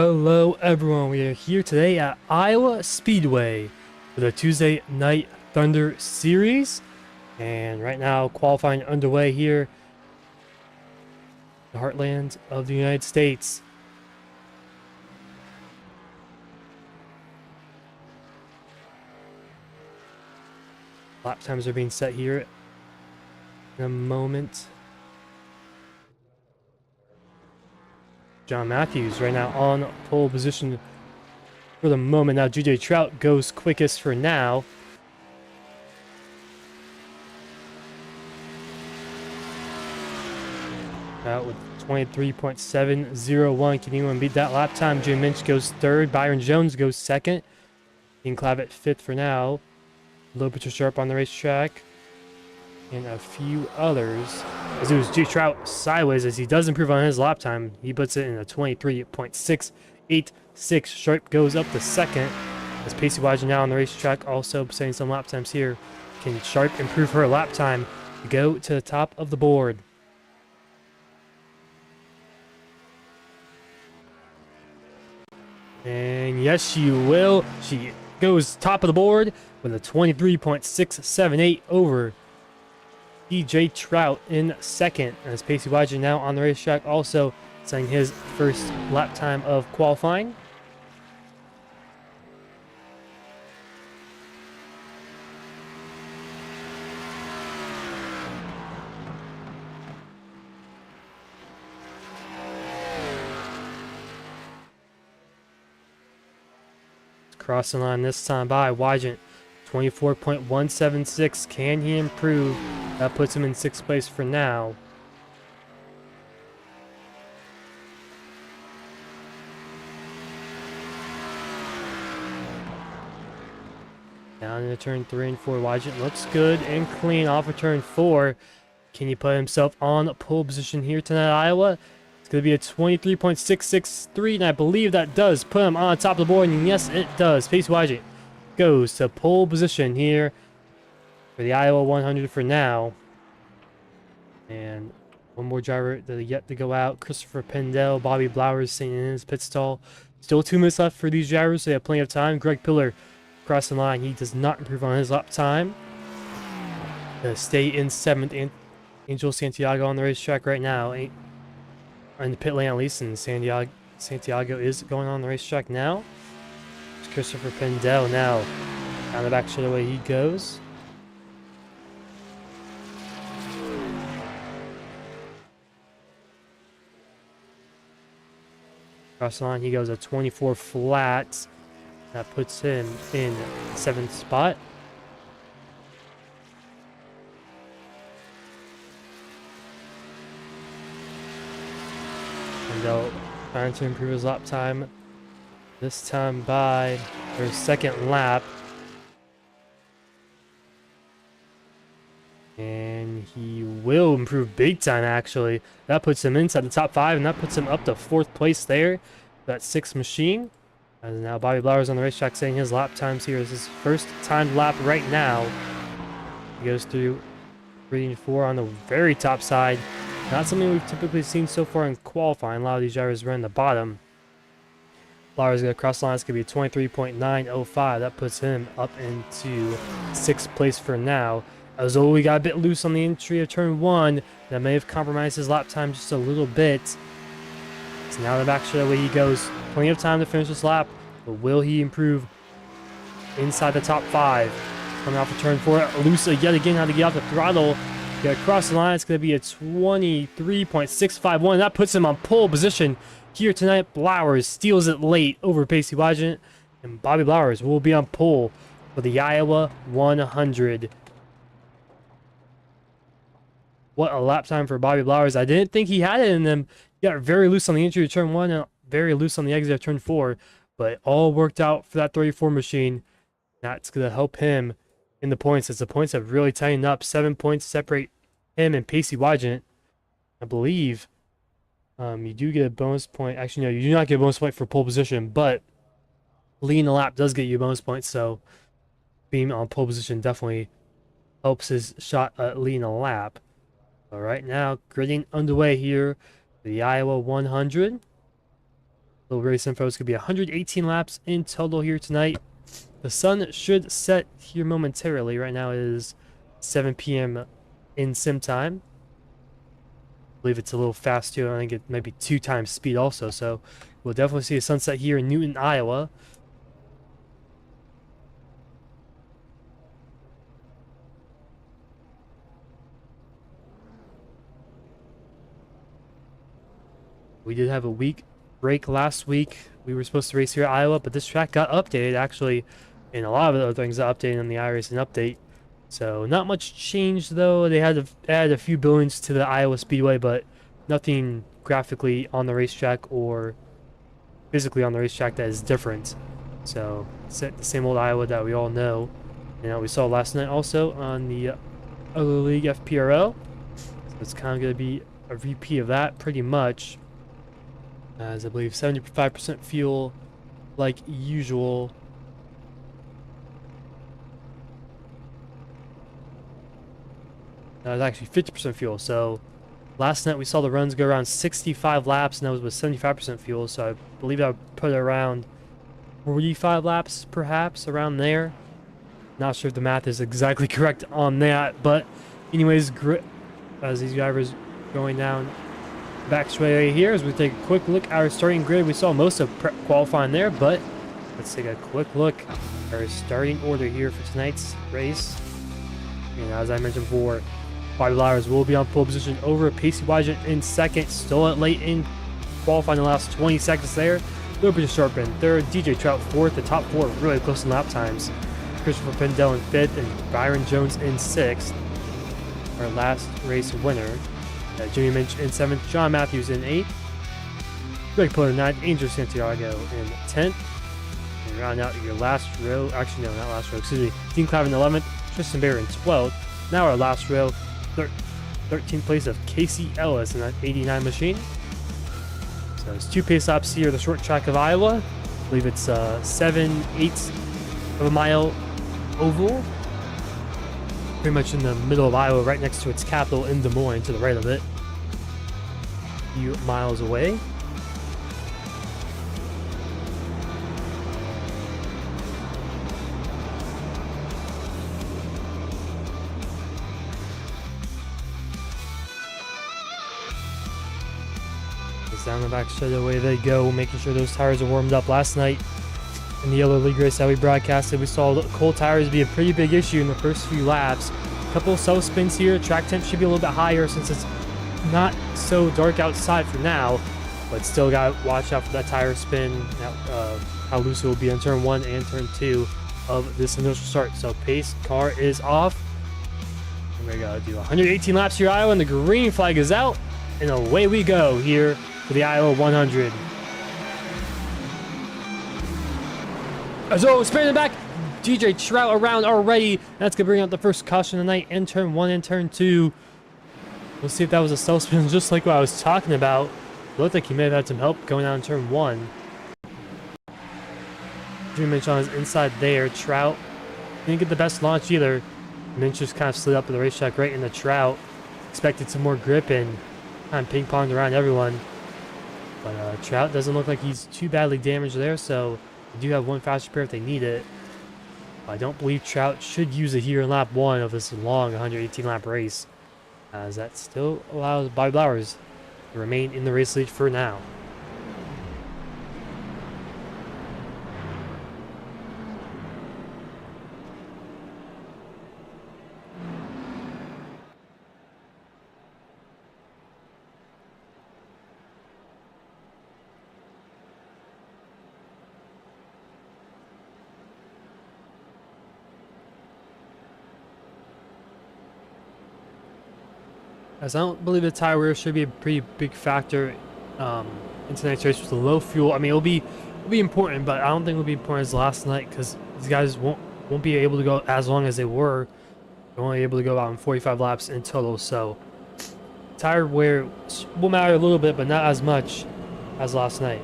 Hello everyone, we are here today at Iowa Speedway for the Tuesday Night Thunder Series. And right now qualifying underway here in the heartland of the United States. Lap times are being set here in a moment. John Matthews right now on pole position for the moment. Now J.J. Trout goes quickest for now. Out with 23.701. Can anyone beat that lap time? Jim Minch goes third. Byron Jones goes second. Dean Clavitt fifth for now. Lopeter Sharp on the racetrack. And a few others. As it was J. Trout sideways as he does improve on his lap time. He puts it in a 23.686. Sharp goes up to second. As Pacey Wagen now on the racetrack also setting some lap times here. Can Sharp improve her lap time to go to the top of the board? And yes, she will. She goes top of the board with a 23.678 over DJ Trout in second. As Pacey Wagen now on the racetrack also setting his first lap time of qualifying. Crossing line this time by Wygent, 24.176. Can he improve? That puts him in sixth place for now. Down into turn 3 and 4. Wygent looks good and clean off of turn 4. Can he put himself on pole position here tonight, Iowa? Going to be a 23.663, and I believe that does put him on top of the board, and yes, it does. Pacey Wagen goes to pole position here for the Iowa 100 for now. And one more driver that yet to go out, Christopher Pendel. Bobby Blowers sitting in his pit stall. Still 2 minutes left for these drivers, so they have plenty of time. Greg Pillar crossing the line. He does not improve on his lap time. Stay in 7th. Angel Santiago on the racetrack right now. In the pit lane at least, and Santiago is going on the racetrack now. It's Christopher Pendel now down the back straightaway he goes. Cross the line, he goes a 24 flat. That puts him in 7th spot. Pendel trying to improve his lap time. This time by their second lap. And he will improve big time, actually. That puts him inside the top 5, and that puts him up to 4th place there. That 6th machine. And now Bobby Blowers on the racetrack saying his lap times here is his first timed lap right now. He goes through 3 and 4 on the very top side. Not something we've typically seen so far in qualifying. A lot of these drivers run the bottom. Flowers going to cross the line. It's going to be a 23.905. That puts him up into 6th place for now. As though we got a bit loose on the entry of turn 1. That may have compromised his lap time just a little bit. So now the back straightaway he goes. Plenty of time to finish this lap. But will he improve inside the top 5? Coming off of turn 4. Loose yet again. How to get off the throttle. Gonna cross the line. It's going to be a 23.651. That puts him on pole position here tonight. Blowers steals it late over Pacey Wagen, and Bobby Blowers will be on pole for the Iowa 100. What a lap time for Bobby Blowers. I didn't think he had it in him. He got very loose on the entry of turn 1 and very loose on the exit of turn 4, but it all worked out for that 34 machine. That's going to help him in the points, as the points have really tightened up. 7 points separate him and Pacey Wagen. I believe you do get a bonus point. Actually, no, you do not get a bonus point for pole position, but leading the lap does get you a bonus point, so being on pole position definitely helps his shot at leading a lap. All right, now grading underway here for the Iowa 100. Little race info is going to be 118 laps in total here tonight. The sun should set here momentarily. Right now it is 7 p.m. in sim time. I believe it's a little fast too. I think it might be 2 times speed also. So we'll definitely see a sunset here in Newton, Iowa. We did have a week break last week. We were supposed to race here at Iowa, but this track got updated actually, and a lot of the other things got updated on the iRacing update. So not much change though. They had to add a few buildings to the Iowa Speedway, but nothing graphically on the racetrack or physically on the racetrack that is different. So it's the same old Iowa that we all know. And that we saw last night also on the other league FPRO. So it's kind of going to be a repeat of that pretty much. As I believe 75% fuel like usual. It's actually 50% fuel. So last night we saw the runs go around 65 laps, and that was with 75% fuel. So I believe I would put it around 45 laps, perhaps, around there. Not sure if the math is exactly correct on that, but anyways, as these drivers going down back straightaway here, as we take a quick look at our starting grid. We saw most of qualifying there, but let's take a quick look at our starting order here for tonight's race. And as I mentioned before, Bobby Lowers will be on pole position over Pacey Wygent in second. Stole it late in qualifying the last 20 seconds there. A little bit of sharp in third. DJ Trout fourth. The top four really close in lap times. Christopher Pendell in fifth and Byron Jones in sixth. Our last race winner. Jimmy Minch in seventh. John Matthews in eighth. Greg Puller in ninth. Angel Santiago in 10th. And round out your last row. Actually, no, not last row. Excuse me. Dean Clav in 11th. Tristan Bear in 12th. Now our last row. 13th place of Casey Ellis in that 89 machine. So it's 2 pace laps here, the short track of Iowa. I believe it's 7/8 of a mile oval. Pretty much in the middle of Iowa, right next to its capital in Des Moines, to the right of it. A few miles away. Down the back straight away they go, making sure those tires are warmed up. Last night in the Yellow League race that we broadcasted, we saw cold tires be a pretty big issue in the first few laps. A couple of self spins here. Track temp should be a little bit higher since it's not so dark outside for now, but still got to watch out for that tire spin, how loose it will be on turn 1 and turn 2 of this initial start. So pace car is off, and we got to do 118 laps here, Iowa, and the green flag is out, and away we go here for the Iowa 100. So spinning back, DJ Trout around already. That's gonna bring out the first caution of the night in turn 1 and turn 2. We'll see if that was a self spin, just like what I was talking about. It looked like he may have had some help going out in turn 1. Drew Minch on his inside there. Trout didn't get the best launch either. Minch just kind of slid up to the racetrack right into Trout. Expected some more grip and kind of ping-ponged around everyone. But Trout doesn't look like he's too badly damaged there, so they do have one faster pair if they need it. I don't believe Trout should use it here in lap 1 of this long 118 lap race, as that still allows Bobby Blowers to remain in the race lead for now. As I don't believe the tire wear should be a pretty big factor in tonight's race with the low fuel. I mean, it'll be important, but I don't think it'll be important as last night because these guys won't be able to go as long as they were. They're only able to go out in 45 laps in total. So tire wear will matter a little bit, but not as much as last night.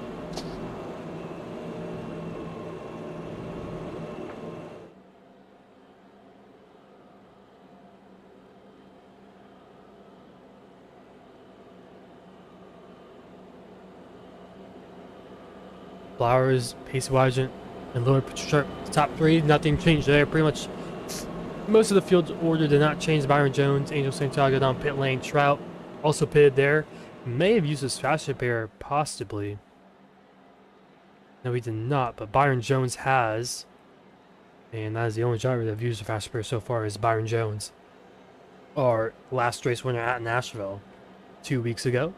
Flowers, Pacey Wygant, and Lord Sharp top three. Nothing changed there. Pretty much most of the field's order did not change. Byron Jones, Angel Santiago down pit lane. Trout also pitted there. May have used his fast repair, possibly. No, he did not, but Byron Jones has. And that is the only driver that have used the fast repair so far is Byron Jones. Our last race winner at Nashville 2 weeks ago.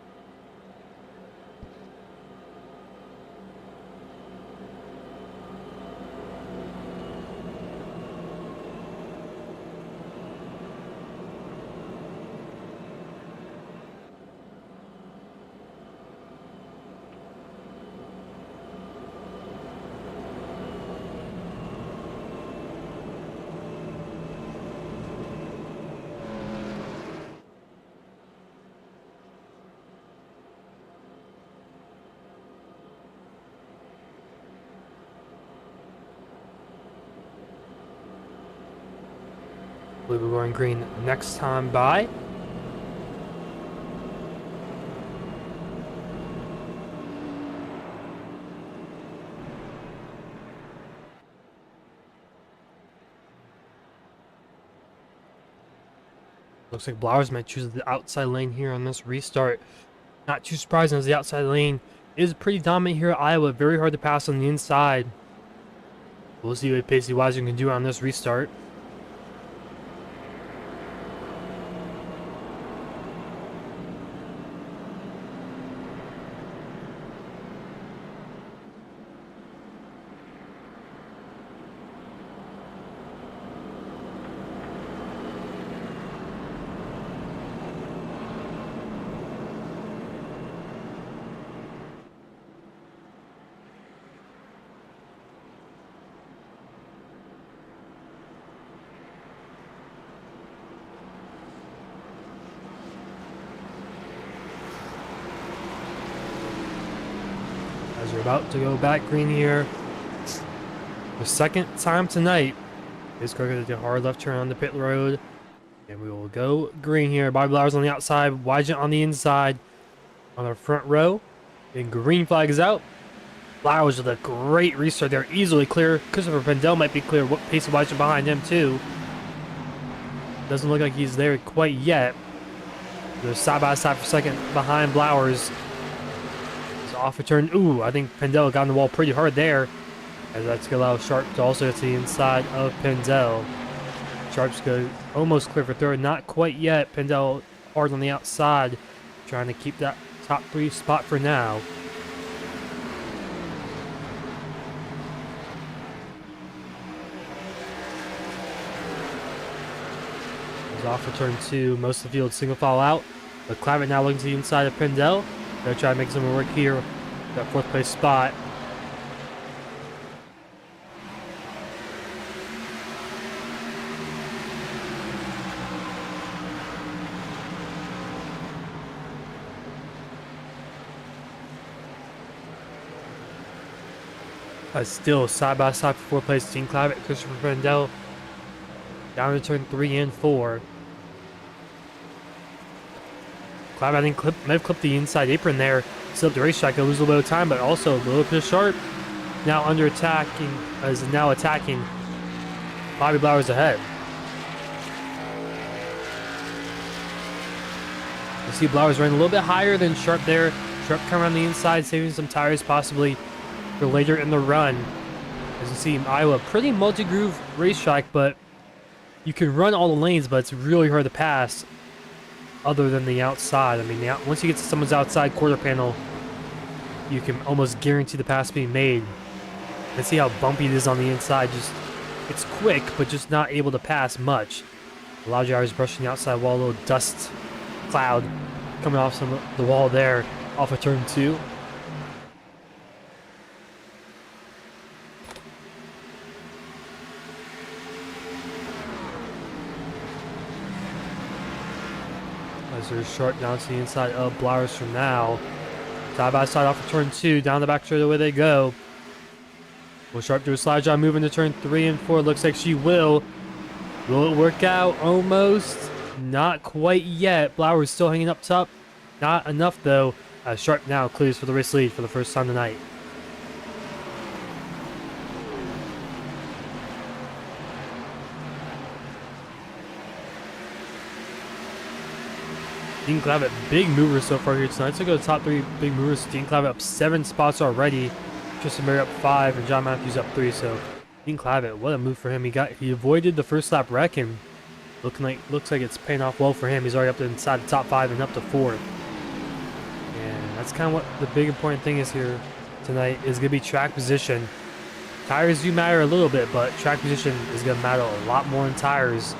We'll be going green next time by. Looks like Blowers might choose the outside lane here on this restart. Not too surprising as the outside lane is pretty dominant here at Iowa. Very hard to pass on the inside. We'll see what Pacey Wygant can do on this restart. As you're about to go back green here, the second time tonight, is going to do a hard left turn on the pit road, and we will go green here. Bobby Blowers on the outside, Wygant on the inside, on our front row, and green flag is out. Blowers with a great restart there, easily clear. Christopher Pendel might be clear. What Pacey Wygant behind him too? Doesn't look like he's there quite yet. They're side by side for second behind Blowers. Off a turn. Ooh, I think Pendel got on the wall pretty hard there. As that's going to allow Sharp to also get to the inside of Pendel. Sharp's good. Almost clear for third. Not quite yet. Pendel hard on the outside. Trying to keep that top three spot for now. He's off for turn two. Most of the field single file out. But Clavitt now looking to the inside of Pendel. They'll try to make some work here. That fourth place spot. Still side by side for fourth place. Team Clavitt, Christopher Pendel down to turn 3 and 4. Clavitt, I think, may have clipped the inside apron there. Still up the racetrack, he'll lose a little bit of time, but also a little bit of Sharp. Now under attacking, is now attacking. Bobby Blowers ahead. You see Blowers running a little bit higher than Sharp there. Sharp coming around the inside, saving some tires possibly for later in the run. As you see, Iowa, pretty multi-groove racetrack, but you can run all the lanes, but it's really hard to pass other than the outside. I mean, once you get to someone's outside quarter panel, you can almost guarantee the pass being made. And see how bumpy it is on the inside. Just, it's quick, but just not able to pass much. A lot of drivers brushing the outside wall, a little dust cloud coming off the wall there, off of turn 2. As there's Sharp down to the inside of Blowers from now. Side by side off of turn 2, down the back straight away they go. Will Sharp do a slide job moving to turn 3 and 4? Looks like she will. Will it work out? Almost. Not quite yet. Blowers still hanging up top. Not enough though. Sharp now clears for the race lead for the first time tonight. Dean Clavitt, big mover so far here tonight. So go to the top 3 big movers. Dean Clavitt up 7 spots already. Tristan Berry up 5 and John Matthews up 3. So Dean Clavitt, what a move for him. He avoided the first lap wreck and looks like it's paying off well for him. He's already up to inside the top 5 and up to 4th. And that's kind of what the big important thing is here tonight is going to be track position. Tires do matter a little bit, but track position is going to matter a lot more than tires,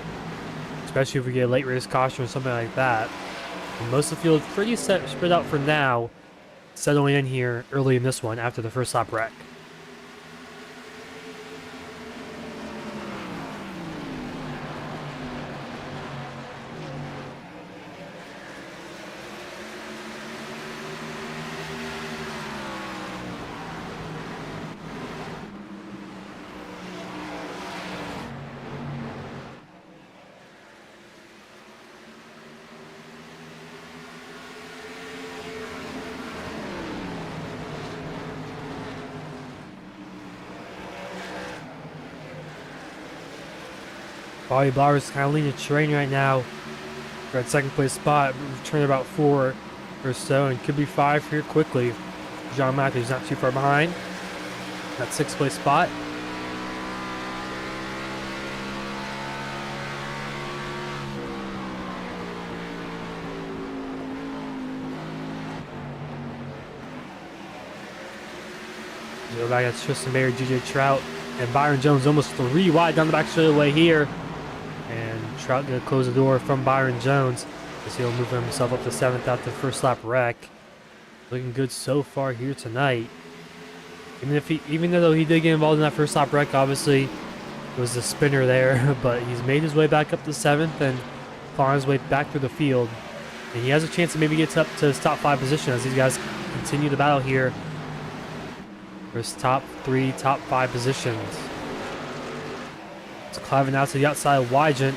especially if we get a late race caution or something like that. And most of the field pretty spread out for now, settling in here early in this one after the first lap wreck. Bobby Blauer's kind of leading the train right now. We're at second place spot. We've turned about 4 or so, and could be 5 here quickly. John Matthews not too far behind. That 6th place spot. Go back at Tristan Berry, GJ Trout, and Byron Jones almost 3 wide down the back straightaway here. And Trout gonna close the door from Byron Jones as he'll move himself up to 7th after the first lap wreck. Looking good so far here tonight. Even though he did get involved in that first lap wreck, obviously it was the spinner there, but he's made his way back up to 7th and clawing his way back through the field. And he has a chance to maybe get up to his top 5 position as these guys continue the battle here for his top 3, top 5 positions. It's Clavitt out to the outside of Wygant.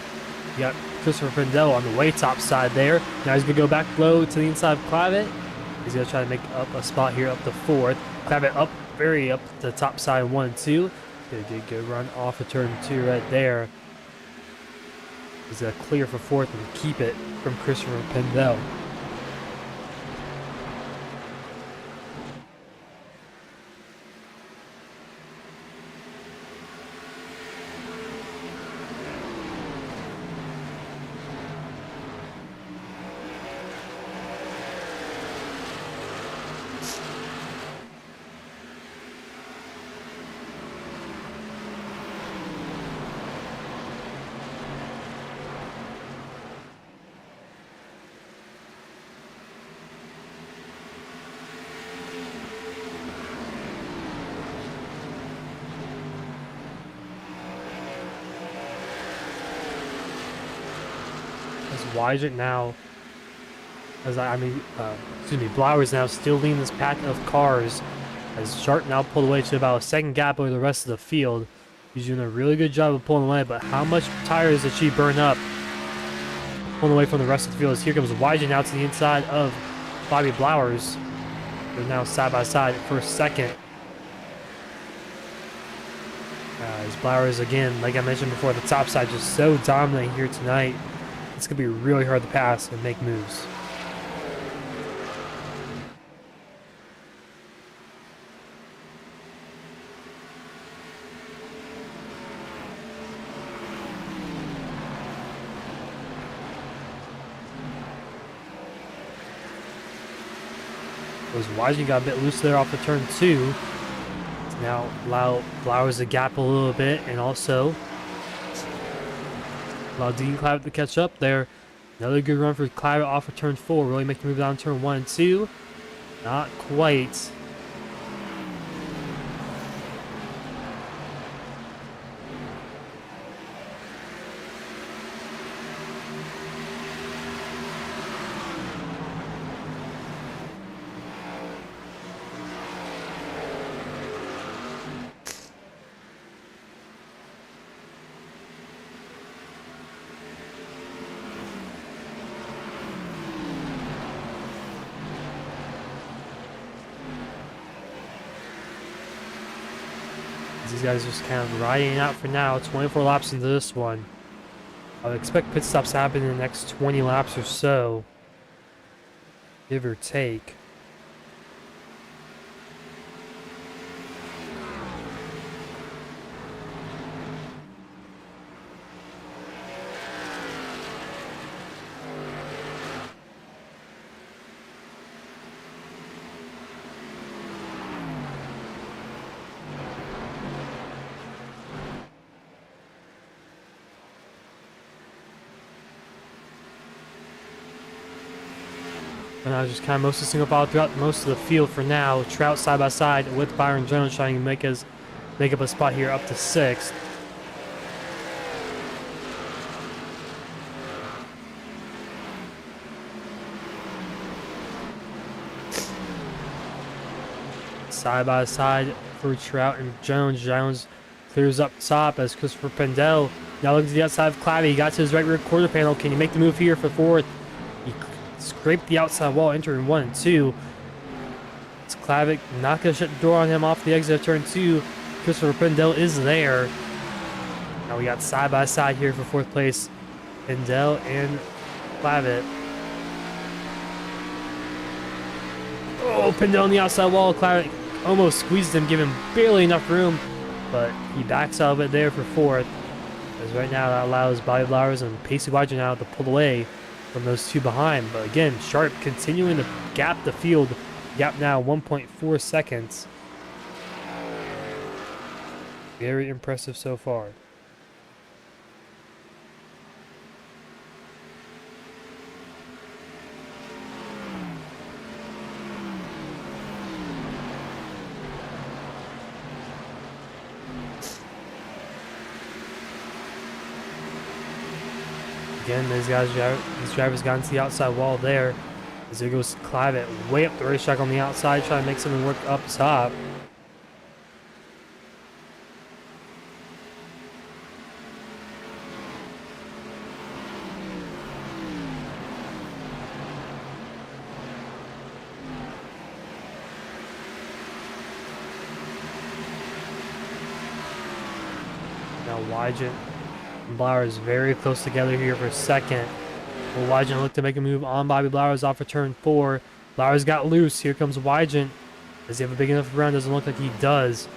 You got Christopher Pindell on the way top side there. Now he's going to go back low to the inside of Clavitt. He's going to try to make up a spot here up to 4th. Clavitt up very up the top side 1 and 2. They did good run off of turn 2 right there. He's going to clear for 4th and keep it from Christopher Pindell. Wygant now, Blauer's now still leading this pack of cars as Sharp now pulled away to about a 2nd gap over the rest of the field. He's doing a really good job of pulling away, but how much tires did she burn up pulling away from the rest of the field? As here comes Wygant out to the inside of Bobby Blauer's. They're now side by side for a 2nd. As Blauer's, again, like I mentioned before, the top side just so dominant here tonight. It's going to be really hard to pass and make moves. Wygant got a bit loose there off of turn 2. Now allow Blauer's to gap a little bit and also allow Dean Clavitt to catch up there. Another good run for Clavitt off of turn 4. Really make the move down turn 1 and 2. Not quite. These guys just kind of riding out for now. 24 laps into this one. I would expect pit stops to happen in the next 20 laps or so. give or take. And I was just kind of mostly single file throughout most of the field for now. Trout side by side with Byron Jones trying to make up a spot here up to 6th. Side by side for Trout and Jones. Jones clears up top as Christopher Pendel now looks to the outside of Clavey. He got to his right rear quarter panel. Can he make the move here for 4th? He scraped the outside wall, entering 1 and 2. It's Clavick not going to shut the door on him off the exit of turn 2. Christopher Pendel is there. Now we got side by side here for 4th place. Pendel and Clavitt. Oh, Pendel on the outside wall. Clavitt almost squeezed him, giving him barely enough room, but he backs out of it there for 4th. As right now that allows Bobby Blowers and Pacey Wydra now to pull away from those 2 behind. But again, Sharp continuing to gap the field. Gap now 1.4 seconds. Very impressive so far. Again, these drivers got into the outside wall there. As there goes Clavitt way up the racetrack on the outside, trying to make something work up top. Now Wygant and Blowers very close together here for 2nd. Will Wygant look to make a move on Bobby Blowers off of turn 4? Blowers got loose. Here comes Wygant. Does he have a big enough run? Doesn't look like he does.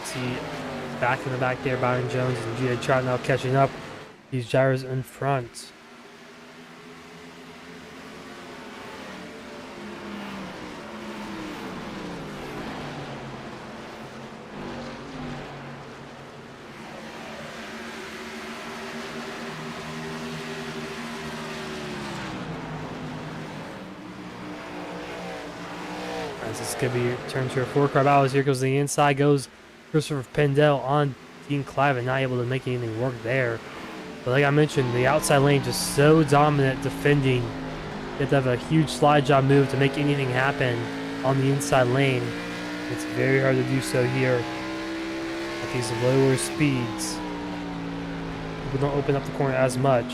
See, back in the back there, Byron Jones and G.A. Trout now catching up. These drivers in front. This could be turned to a 4-car battle. Here goes the inside, goes Christopher Pendel on Dean Cliven, not able to make anything work there. But like I mentioned, the outside lane just so dominant defending. You have to have a huge slide job move to make anything happen on the inside lane. It's very hard to do so here at these lower speeds. People don't open up the corner as much.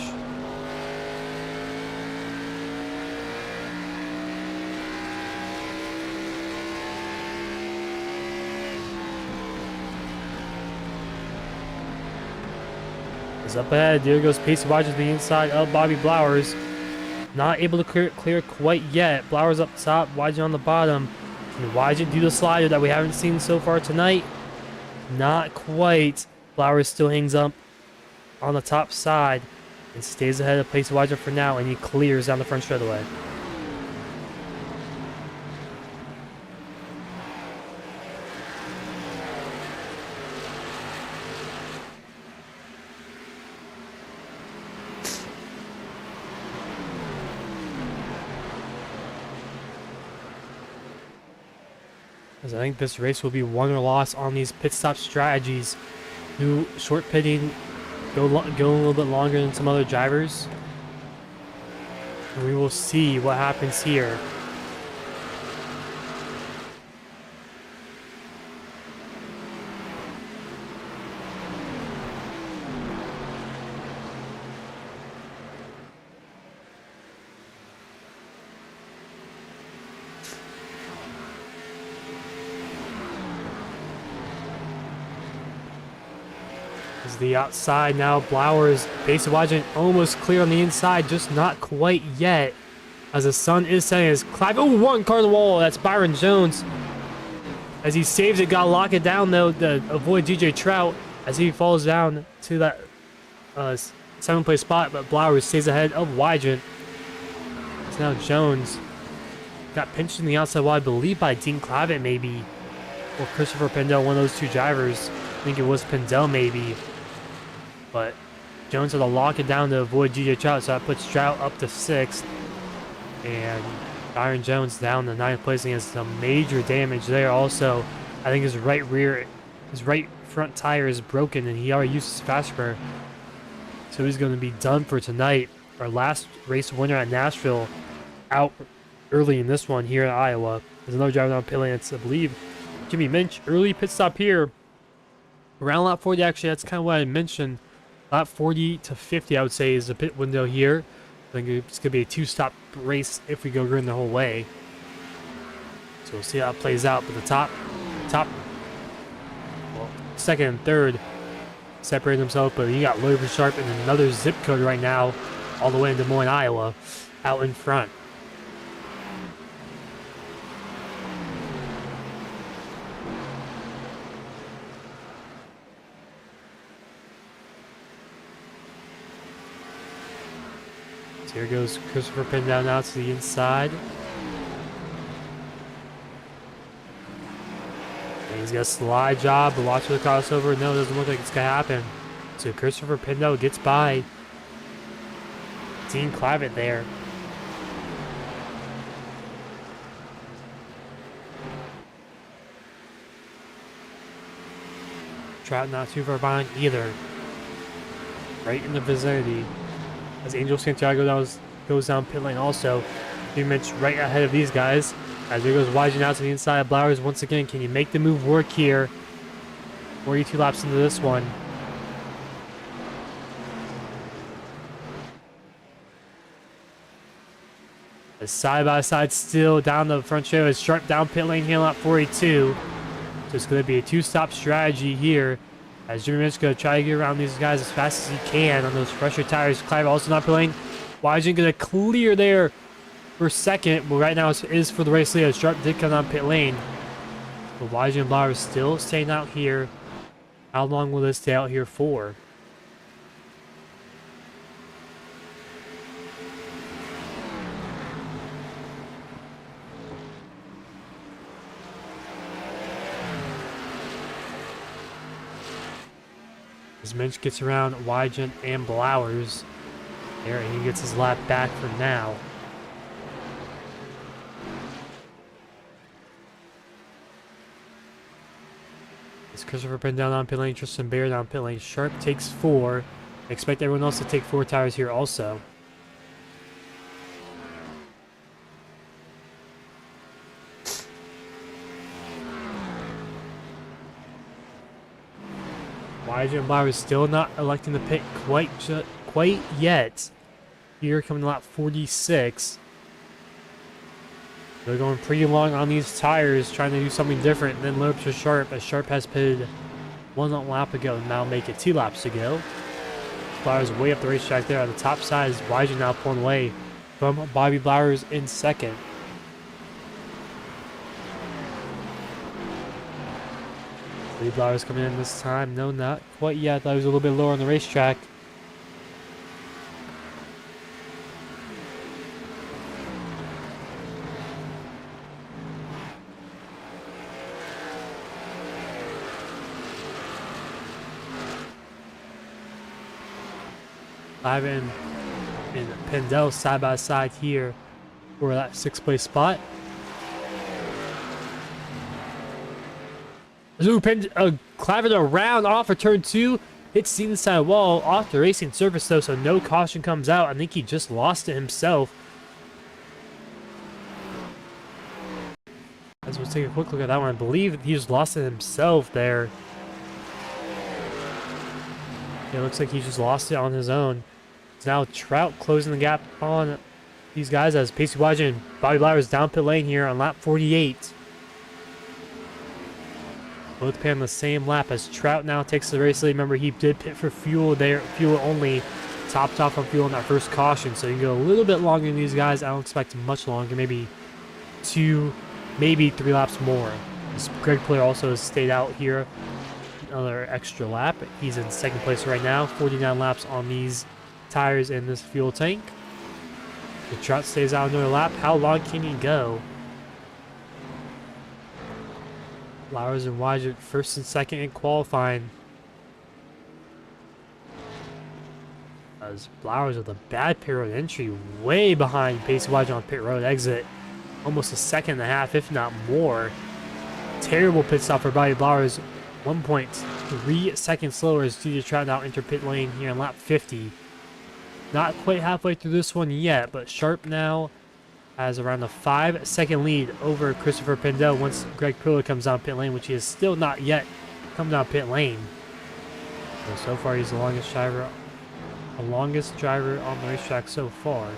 Up ahead, there goes Pacey Wydra to the inside of Bobby Blowers. Not able to clear quite yet. Blowers up top, Wydra on the bottom. Can Wydra do the slider that we haven't seen so far tonight? Not quite. Blowers still hangs up on the top side and stays ahead of Pacey Wydra for now, and he clears down the front straightaway. As I think this race will be won or lost on these pit stop strategies. Do short pitting, go a little bit longer than some other drivers. And we will see what happens here. Is the outside now. Blowers, base of Wajin almost clear on the inside, just not quite yet. As the sun is setting, as Clive, oh, one car on the wall. That's Byron Jones. As he saves it, gotta lock it down though to avoid DJ Trout as he falls down to that 7th place spot. But Blowers stays ahead of Wygent. It's now Jones. Got pinched in the outside wide, I believe by Dean Clavitt maybe. Or Christopher Pendel, one of those two drivers. I think it was Pendel maybe. But Jones had to lock it down to avoid DJ Trout, so that puts Trout up to 6th. And Byron Jones down to 9th place against some major damage there. Also, I think his right front tire is broken, and he already used his fast spur. So he's going to be done for tonight. Our last race winner at Nashville out early in this one here in Iowa. There's another driver down pit lane. It's, I believe, Jimmy Minch. Early pit stop here. Around lap 40, actually, that's kind of what I mentioned. Lap 40 to 50, I would say, is the pit window here. I think it's going to be a 2-stop race if we go green the whole way. So we'll see how it plays out. But the top, well, second and third separate themselves. But you got Lloyd Sharp in another zip code right now, all the way in Des Moines, Iowa, out in front. Here goes Christopher Pendel now to the inside. And he's got a slide job, but watch for the crossover. No, it doesn't look like it's going to happen. So Christopher Pendel gets by Dean Clavitt there. Trout not too far behind either. Right in the vicinity. As Angel Santiago goes down pit lane also. Jimmy Minch right ahead of these guys. As there goes Wygent out to the inside. Blowers once again. Can you make the move work here? 42 laps into this one. As side by side still down the front show is Sharp down pit lane here lap 42. So it's going to be a 2-stop strategy here. As Jimmy Minch going to try to get around these guys as fast as he can on those fresher tires. Clive also not pulling. Wygent going to clear there for second. But right now it is for the race lead. Sharp did come down pit lane. But Wygent and Blauer still staying out here. How long will this stay out here for? As Minch gets around Wygent and Blowers there, and he gets his lap back for now. It's Christopher Pendel down pit lane, Tristan Bear down pit lane. Sharp takes 4. Expect everyone else to take 4 tires here also. Wygent and Blowers still not electing the pit quite yet. Here coming to lap 46. They're going pretty long on these tires, trying to do something different than load up to Sharp, as Sharp has pitted 1 lap ago and now make it 2 laps to go. Blowers way up the racetrack there on the top side as Wygent now pulling away from Bobby Blowers in second. Lee Blowers coming in this time. No, not quite yet. That was a little bit lower on the racetrack. Ivan and Pendel side by side here for that 6th place spot. Clavitt around off of turn 2. Hits the inside wall off the racing surface though, so no caution comes out. I think he just lost it himself. Let's take a quick look at that one. I believe he just lost it himself there. It looks like he just lost it on his own. It's now Trout closing the gap on these guys as Pacey Wygent and Bobby Blowers down pit lane here on lap 48. Both pit on the same lap as Trout now takes the race lead. Remember, he did pit for fuel there, fuel only. Topped off on fuel in that first caution, so you can go a little bit longer than these guys. I don't expect much longer, maybe 2, maybe 3 laps more. Greg Player also has stayed out here another extra lap. He's in second place right now, 49 laps on these tires in this fuel tank. The Trout stays out another lap. How long can he go? Flowers and Wydra first and second in qualifying. As Flowers with a bad pit road entry, way behind Pacey Wydra on pit road exit. Almost a second and a half, if not more. Terrible pit stop for Bobby Flowers. 1.3 seconds slower as DJ Trout now enter pit lane here in lap 50. Not quite halfway through this one yet, but Sharp now has around a 5-second lead over Christopher Pendel once Greg Pruitt comes down pit lane, which he has still not yet come down pit lane. So far he's the longest driver on the racetrack so far.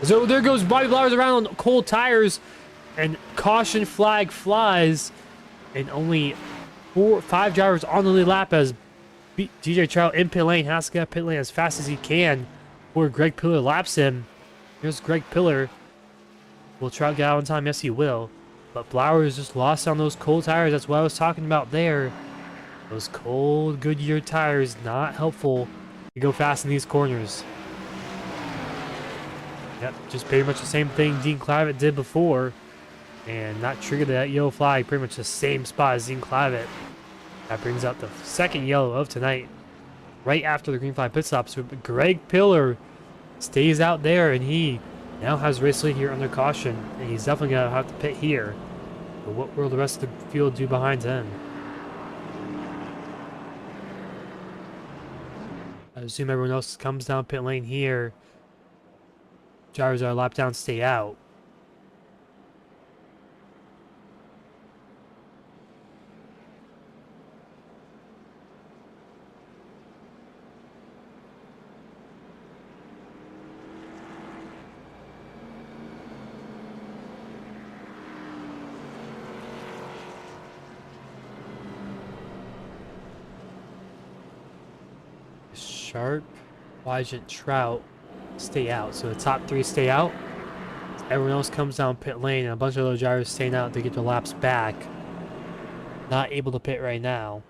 So there goes Bobby Flowers around on cold tires, and caution flag flies, and only 5 drivers on the lead lap as DJ Trout in pit lane has to get out pit lane as fast as he can before Greg Pillar laps him. Here's Greg Pillar. Will Trout get out on time? Yes, he will. But Flowers just lost on those cold tires. That's what I was talking about there. Those cold Goodyear tires, not helpful to go fast in these corners. Yep, just pretty much the same thing Dean Clavitt did before. And not triggered that yellow flag, pretty much the same spot as Dean Clavitt. That brings out the second yellow of tonight. Right after the green flag pit stop. So Greg Pillar stays out there, and he now has race lead here under caution. And he's definitely going to have to pit here. But what will the rest of the field do behind him? I assume everyone else comes down pit lane here. Drivers are lap down, stay out. Sharp, Wygant, Trout stay out. So the top 3 stay out. Everyone else comes down pit lane, and a bunch of those drivers staying out to get their laps back. Not able to pit right now.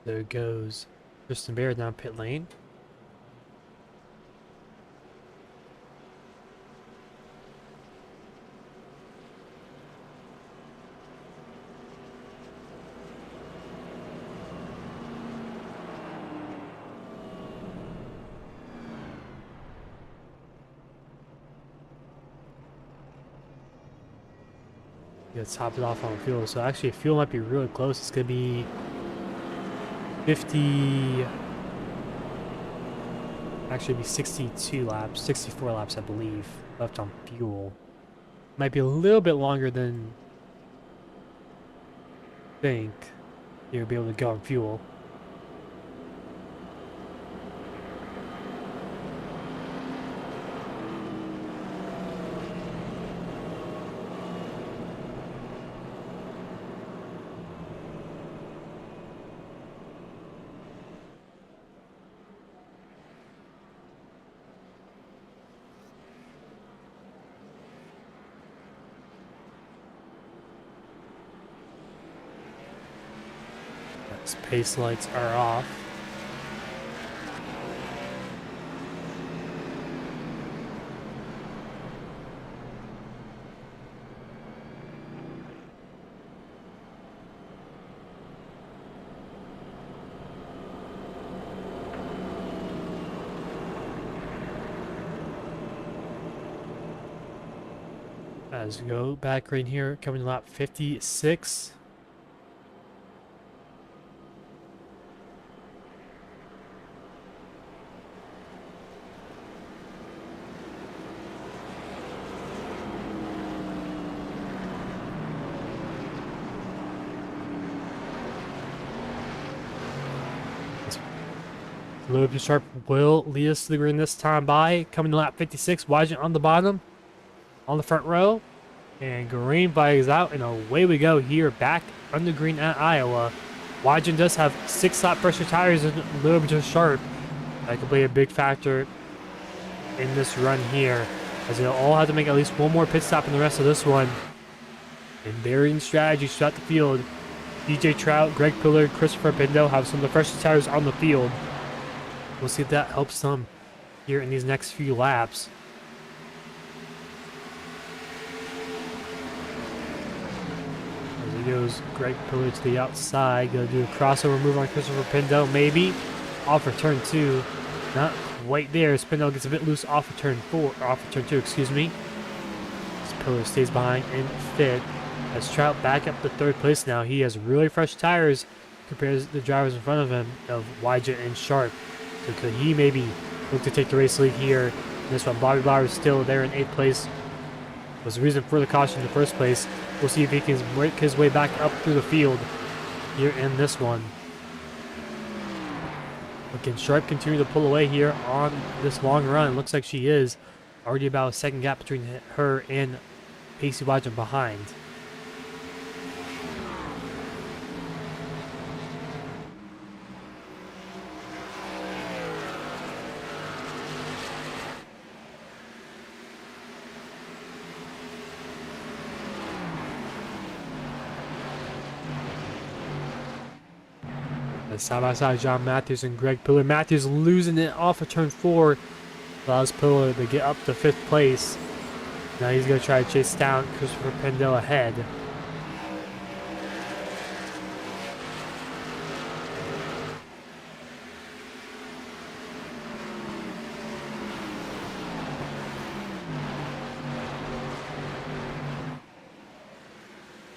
There goes Tristan Bear down pit lane. Gets topped it off on fuel. So actually fuel might be really close. It's gonna be 50, actually be 62 laps, 64 laps I believe, left on fuel. Might be a little bit longer than I think you'll be able to go on fuel. Pace lights are off. As we go back right here, coming to lap 56. Lewis Sharp will lead us to the green this time by coming to lap 56. Wajin on the bottom, on the front row. And green flags out, and away we go here back on the green at Iowa. Wajin does have 6 lap pressure tires and Lewis Sharp. That could be a big factor in this run here, as they'll all have to make at least one more pit stop in the rest of this one. And varying strategies throughout the field. DJ Trout, Greg Pillard, Christopher Pindell have some of the freshest tires on the field. We'll see if that helps them here in these next few laps. As he goes, Greg Pillard to the outside. Gonna do a crossover move on Christopher Pindell, maybe. Off for turn 2. Not quite there. Pindell gets a bit loose off of turn 4, off of turn 2, excuse me. As Pillard stays behind in 5th. As Trout back up to 3rd place now. He has really fresh tires compared to the drivers in front of him of Wajin and Sharp. So could he maybe look to take the race lead here in this one? Bobby Bauer is still there in 8th place. Was the reason for the caution in the first place. We'll see if he can work his way back up through the field here in this one. But can Sharp continue to pull away here on this long run? Looks like she is. Already about a second gap between her and Pacey Wajin behind. Side by side, John Matthews and Greg Pillard. Matthews losing it off of turn 4. Allows Pillard to get up to 5th place. Now he's going to try to chase down Christopher Pindell ahead.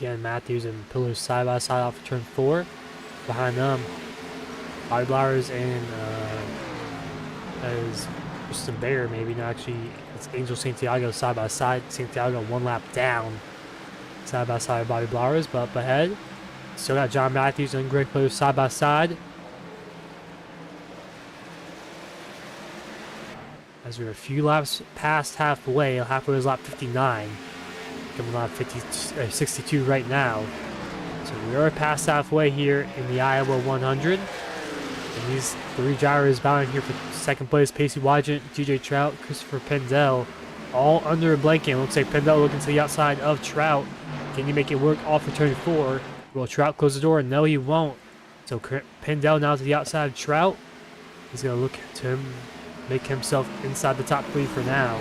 Again, Matthews and Pillard side by side off of turn 4. Behind them, Bobby Blowers and as Kristen Bayer, maybe not actually. It's Angel Santiago side by side. Santiago 1 lap down, side by side Bobby Blowers, but up ahead. Still got John Matthews and Greg Pillard side by side. As we're a few laps past halfway, halfway is lap 59. Coming to lap 62 right now. So we are past halfway here in the Iowa 100. And these 3 drivers battling here for 2nd place. Pacey Wajin, DJ Trout, Christopher Pindell, all under a blanket. Looks like Pindell looking to the outside of Trout. Can he make it work off of turn 4? Will Trout close the door? No, he won't. So Pindell now to the outside of Trout. He's going to look to him, make himself inside the top 3 for now.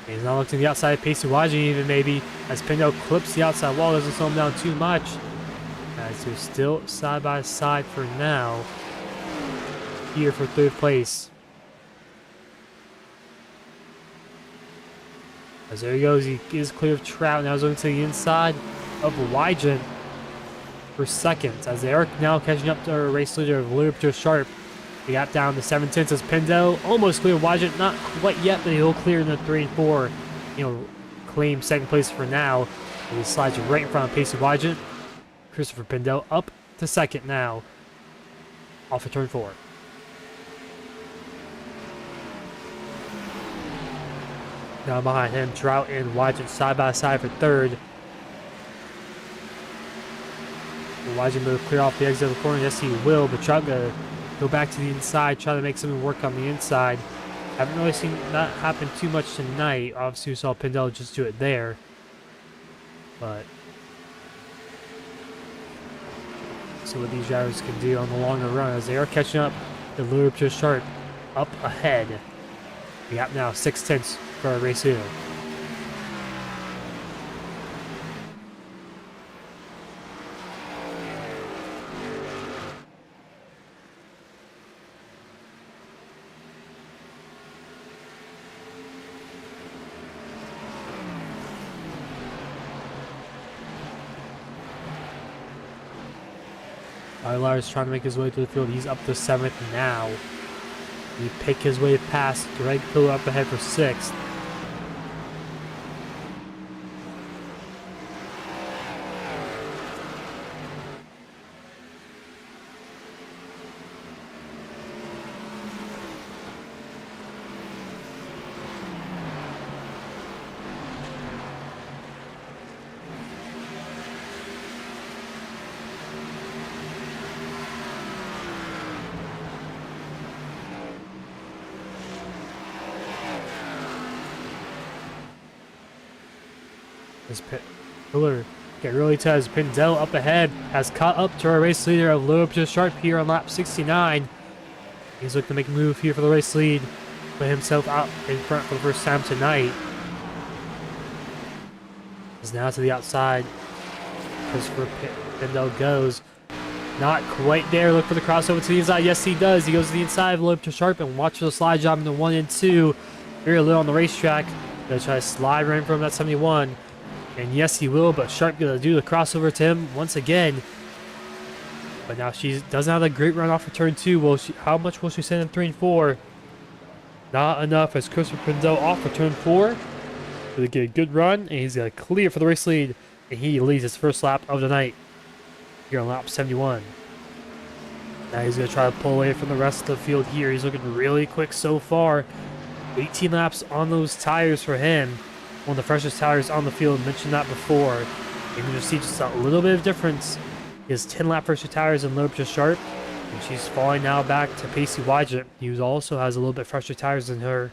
He's now looking to the outside of Pacey Wajin even maybe, as Pindell clips the outside wall, doesn't slow him down too much. As they're still side by side for now, here for 3rd place. As there he goes, he is clear of Trout, now he's looking to the inside of Wajin for 2nd, as they are now catching up to our race leader of Lewis Sharp. We got down to 7/10 as Pindell almost cleared Wajin, not quite yet, but he'll clear in the 3 and 4. Claim 2nd place for now. And he slides right in front of Pacey Wajin. Christopher Pindell up to 2nd now, off of turn 4. Now behind him, Trout and Wajin side by side for 3rd. Wajin will clear off the exit of the corner. Yes, he will, but Trout gonna go back to the inside, try to make something work on the inside. Haven't really seen that happen too much tonight. Obviously, we saw Pindell just do it there. But see what these drivers can do on the longer run as they are catching up. The Lewis Sharp up ahead. We have now 6/10 for our race here. Tyler is trying to make his way to the field. He's up to 7th now. He pick his way past Greg Pillard up ahead for 6th. This Pillar get really tight as Pindell up ahead has caught up to our race leader of Loeb to Sharp here on lap 69. He's looking to make a move here for the race lead. Put himself out in front for the first time tonight. Is now to the outside. Christopher Pindell goes. Not quite there. Look for the crossover to the inside. Yes, he does. He goes to the inside of Loeb to Sharp and watch the slide job into 1 and 2. Very little on the racetrack. Gonna try to slide right in from that 71. And yes, he will, but Sharp gonna do the crossover to him once again. But now she doesn't have a great run off of turn 2. How much will she send in 3 and 4? Not enough as Christopher Pindell off for turn 4. Gonna get a good run, and he's gonna clear for the race lead. And he leads his first lap of the night here on lap 71. Now he's gonna try to pull away from the rest of the field here. He's looking really quick so far. 18 laps on those tires for him. One of the freshest tires on the field. Mentioned that before. You can just see just a little bit of difference. He has 10 lap fresher tires and Loeb just Sharp. And she's falling now back to Pacey Wygent, who also has a little bit fresher tires than her.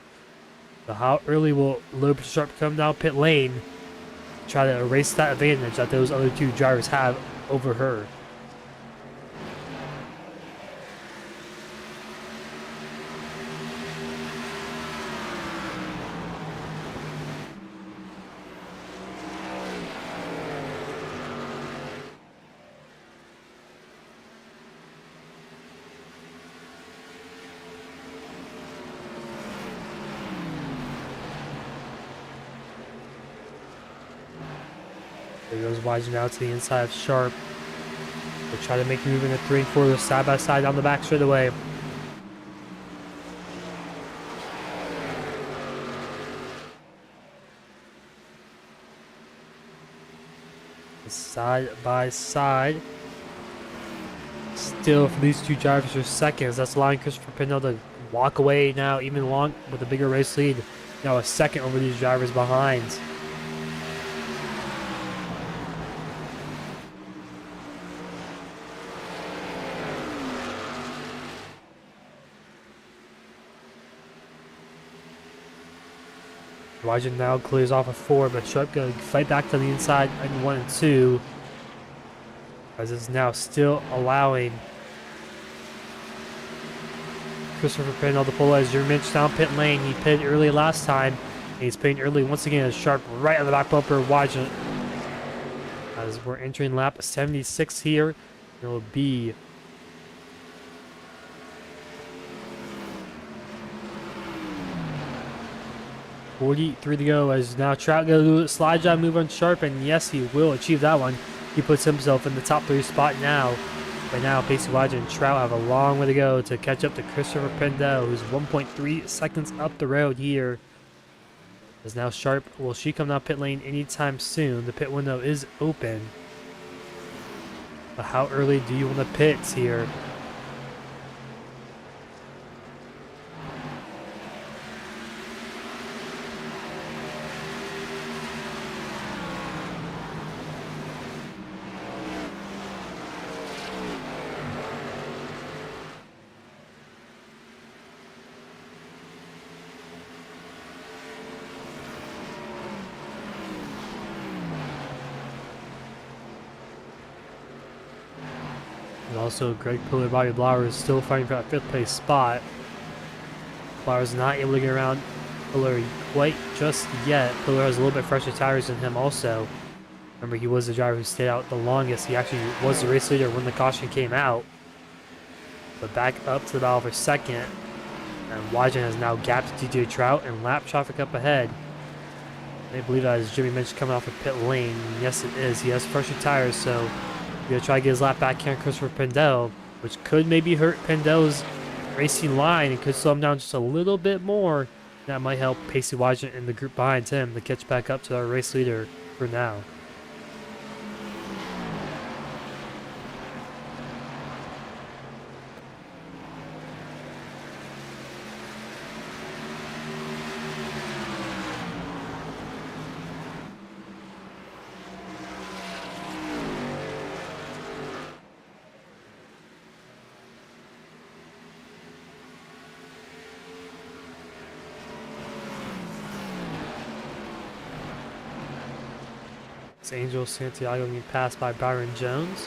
So how early will Loeb Sharp come down pit lane? Try to erase that advantage that those other two drivers have over her. There goes Wygent out to the inside of Sharp. They try to make a move in the 3 and 4 side by side down the back straight away. Side by side. Still for these two drivers for seconds. That's allowing Christopher Pindell to walk away now, even long with a bigger race lead. Now a second over these drivers behind. Wygent now clears off a 4, but Sharp going to fight back to the inside in 1 and 2. As it's now still allowing Christopher Pindell to pull as Jeremy Minch down pit lane. He pitted early last time, and he's pitting early once again as Sharp right on the back bumper of Wygent. As we're entering lap 76 here, it will be .43 to go as now Trout going to do a slide job move on Sharp, and yes, he will achieve that one. He puts himself in the top 3 spot now. Right now, Pacey Wygent and Trout have a long way to go to catch up to Christopher Pindell, who's 1.3 seconds up the road here. As now Sharp, will she come down pit lane anytime soon? The pit window is open. But how early do you want to pit here? And also, Greg Pillar, Bobby Blauer is still fighting for that 5th place spot. Blauer's not able to get around Pillar quite just yet. Pillar has a little bit fresher tires than him also. Remember, he was the driver who stayed out the longest. He actually was the race leader when the caution came out. But back up to the battle for 2nd. And Wygent has now gapped DJ Trout and lap traffic up ahead. I believe that is Jimmy Minch coming off of pit lane. Yes, it is. He has fresher tires, so he's going to try to get his lap back here on Christopher Pindell, which could maybe hurt Pindell's racing line and could slow him down just a little bit more. That might help Pacey Wygent and the group behind him to catch back up to our race leader for now. It's Angel Santiago being passed by Byron Jones.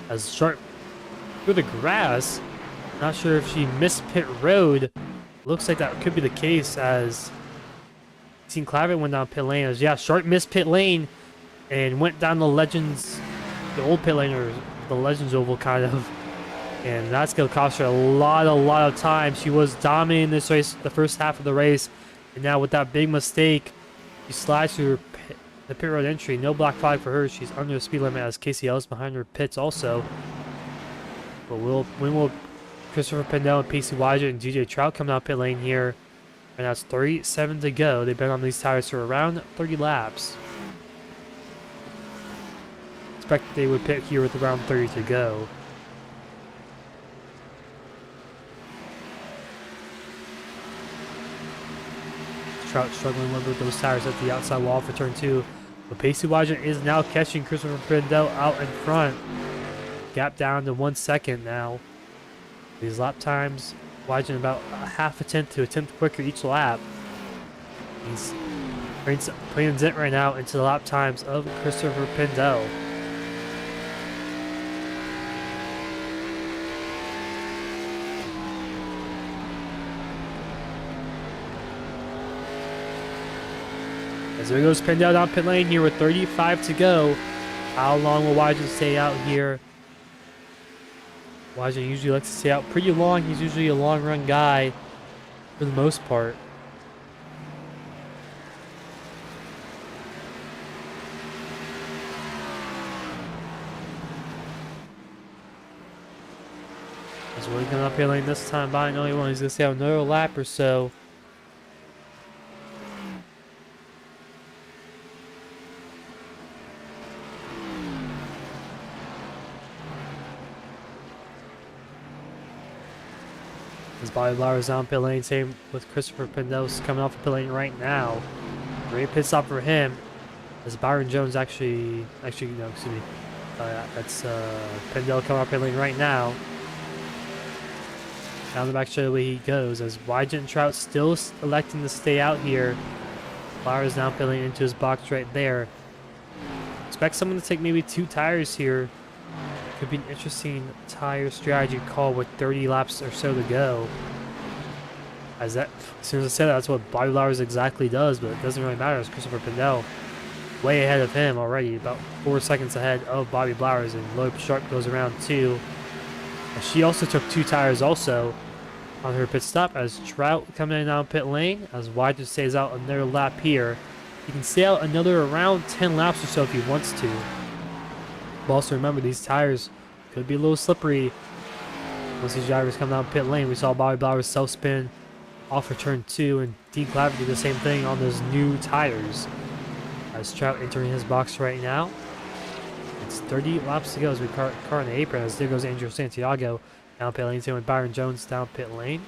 As Sharp through the grass. Not sure if she missed pit road. Looks like that could be the case as Team Clavitt went down pit lane. As, yeah, Sharp missed pit lane and went down the Legends, the old pit lane, or the Legends Oval kind of. And that's going to cost her a lot of time. She was dominating this race the first half of the race. And now with that big mistake, she slides through the pit road entry. No black flag for her. She's under the speed limit as Casey Ellis behind her pits also. But when will Christopher Pendel and Pacey Wydra and DJ Trout come out pit lane here? And that's 37 to go. They've been on these tires for around 30 laps. Expect they would pit here with around 30 to go. Trout struggling a little bit with those tires at the outside wall for turn 2. But Pacey Wydra is now catching Christopher Pendel out in front. Gap down to 1 second now. These lap times, Wydra about a half a tenth to a tenth quicker each lap. He's putting a dent right now into the lap times of Christopher Pendel. As there goes Pendel down pit lane here with 35 to go. How long will Wydra stay out here? Wydra usually likes to stay out pretty long. He's usually a long run guy for the most part. As we're coming up pit lane this time by no one, he's gonna stay out another lap or so. As Bobby Blauer's down pit lane, same with Christopher Pendos coming off the pit lane right now. Great pit stop for him. As Byron Jones no, excuse me. That's Pendel coming off pit lane right now. Down the back straightaway he goes. As Wydra and Trout still electing to stay out here. Blauer's down pit lane into his box right there. Expect someone to take maybe 2 tires here. Could be an interesting tire strategy call with 30 laps or so to go. As soon as I said that, that's what Bobby Blowers exactly does, but it doesn't really matter as Christopher Pendel way ahead of him already, about 4 seconds ahead of Bobby Blowers, and Loeb Sharp goes around 2. She also took 2 tires also on her pit stop as Trout coming in down pit lane as Wydra stays out another lap here. He can stay out another around 10 laps or so if he wants to. But also remember, these tires could be a little slippery once these drivers come down pit lane. We saw Bobby Blowers self-spin off for turn 2, and Dean Clavitt did the same thing on those new tires. As Trout entering his box right now. It's 30 laps to go as we car in the apron, as there goes Angel Santiago down pit lane, same with Byron Jones down pit lane.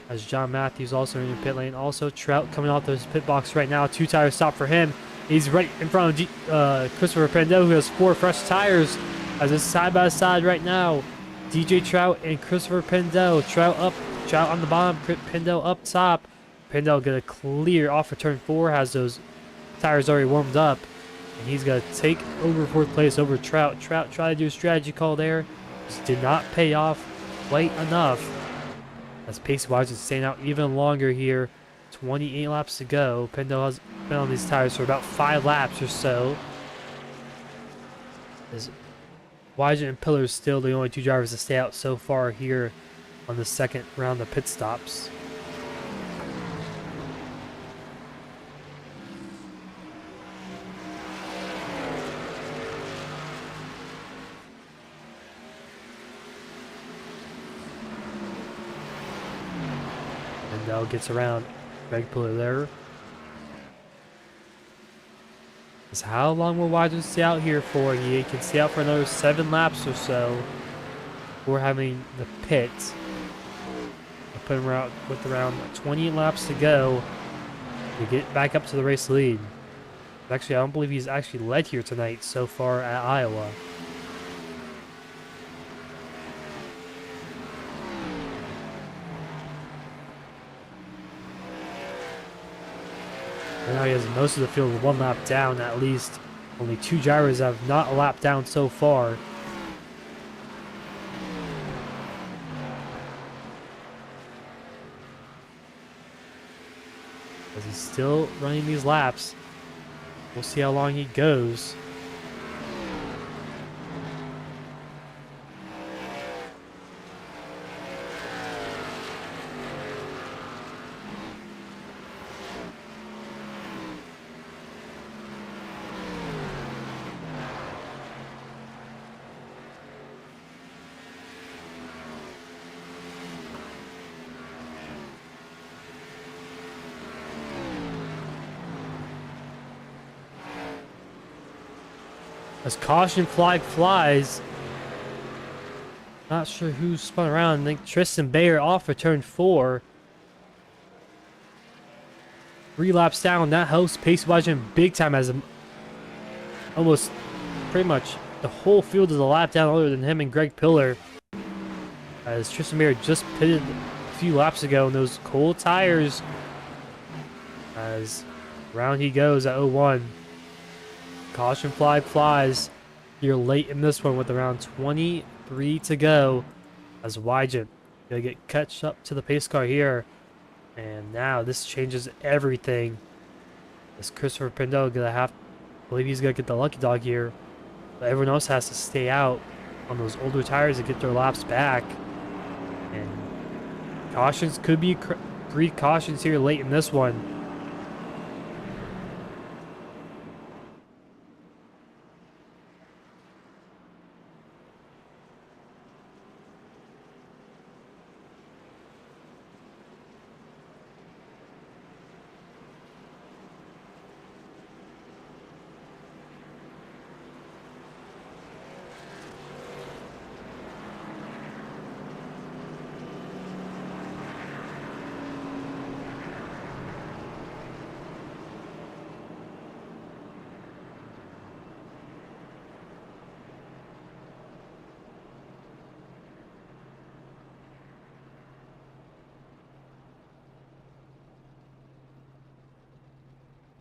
As John Matthews also in the pit lane. Also Trout coming off this pit box right now. 2 tire stop for him. He's right in front of Christopher Pendel, who has 4 fresh tires. As it's side by side right now. DJ Trout and Christopher Pendel. Trout up, Trout on the bottom, Pendel up top. Pendel gonna clear off of turn 4, has those tires already warmed up. And he's gonna take over 4th place over Trout. Trout tried to do a strategy call there. Just did not pay off quite enough. As Pacey Wydra is staying out even longer here. 28 laps to go. Pendel has been on these tires for about 5 laps or so. As Wydra and Pillar is still the only 2 drivers to stay out so far here on the second round of pit stops. Pendel gets around Greg Pillar there. How long will Wydra stay out here for? He can stay out for another 7 laps or so before having the pit. I'll put him out with around 28 laps to go to get back up to the race lead. Actually, I don't believe he's actually led here tonight so far at Iowa. now he has most of the field 1 lap down at least. Only 2 drivers have not a lap down so far. As he's still running these laps. We'll see how long he goes. As caution flag flies. Not sure who spun around. I think Tristan Bayer off for turn 4. 3 laps down. That helps pace Wajin big time as almost pretty much the whole field is a lap down other than him and Greg Pillar. As Tristan Bayer just pitted a few laps ago in those cold tires. As round he goes at 01. Caution flag flies here late in this one with around 23 to go as Wygant gonna get catch up to the pace car here. And now this changes everything. As Christopher Pindell gonna I believe he's gonna get the lucky dog here. But everyone else has to stay out on those older tires to get their laps back. And cautions could be 3 cautions here late in this one.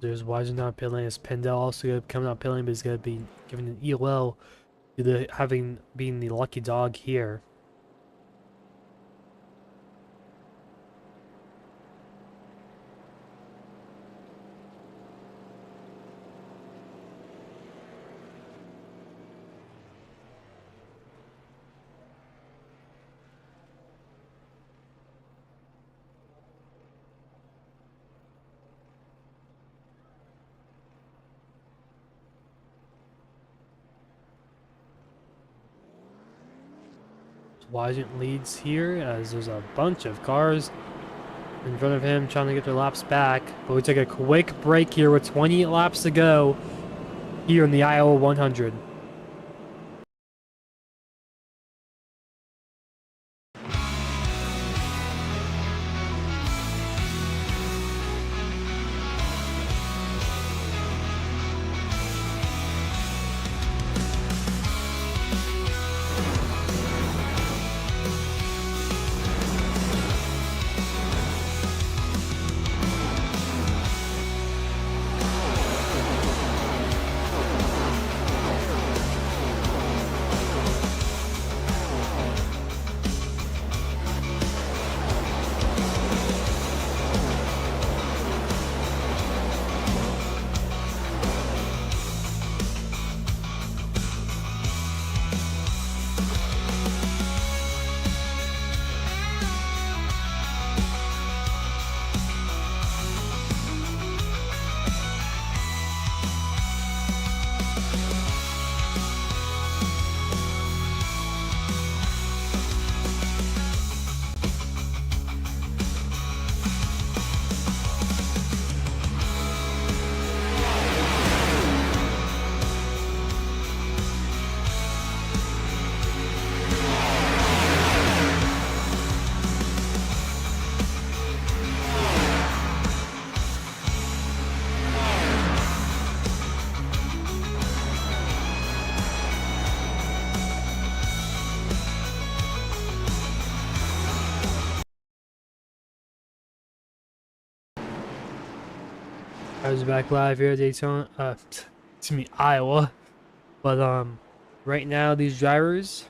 There's Wajin not pit lane. As Pendel also coming out pit lane, but he's going to be given an ELL due to having being the lucky dog here. Wajant leads here as there's a bunch of cars in front of him trying to get their laps back. But we take a quick break here with 28 laps to go here in the Iowa 100. I was back live here at Daytona, to me, Iowa. But right now these drivers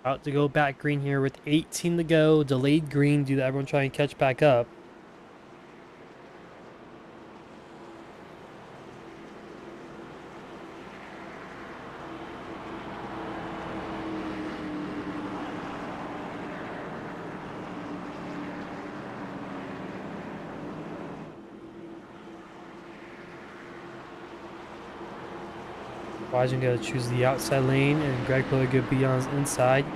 about to go back green here with 18 to go, delayed green due to everyone trying to catch back up. Wajin gonna choose the outside lane, and Greg Miller gonna be on his inside.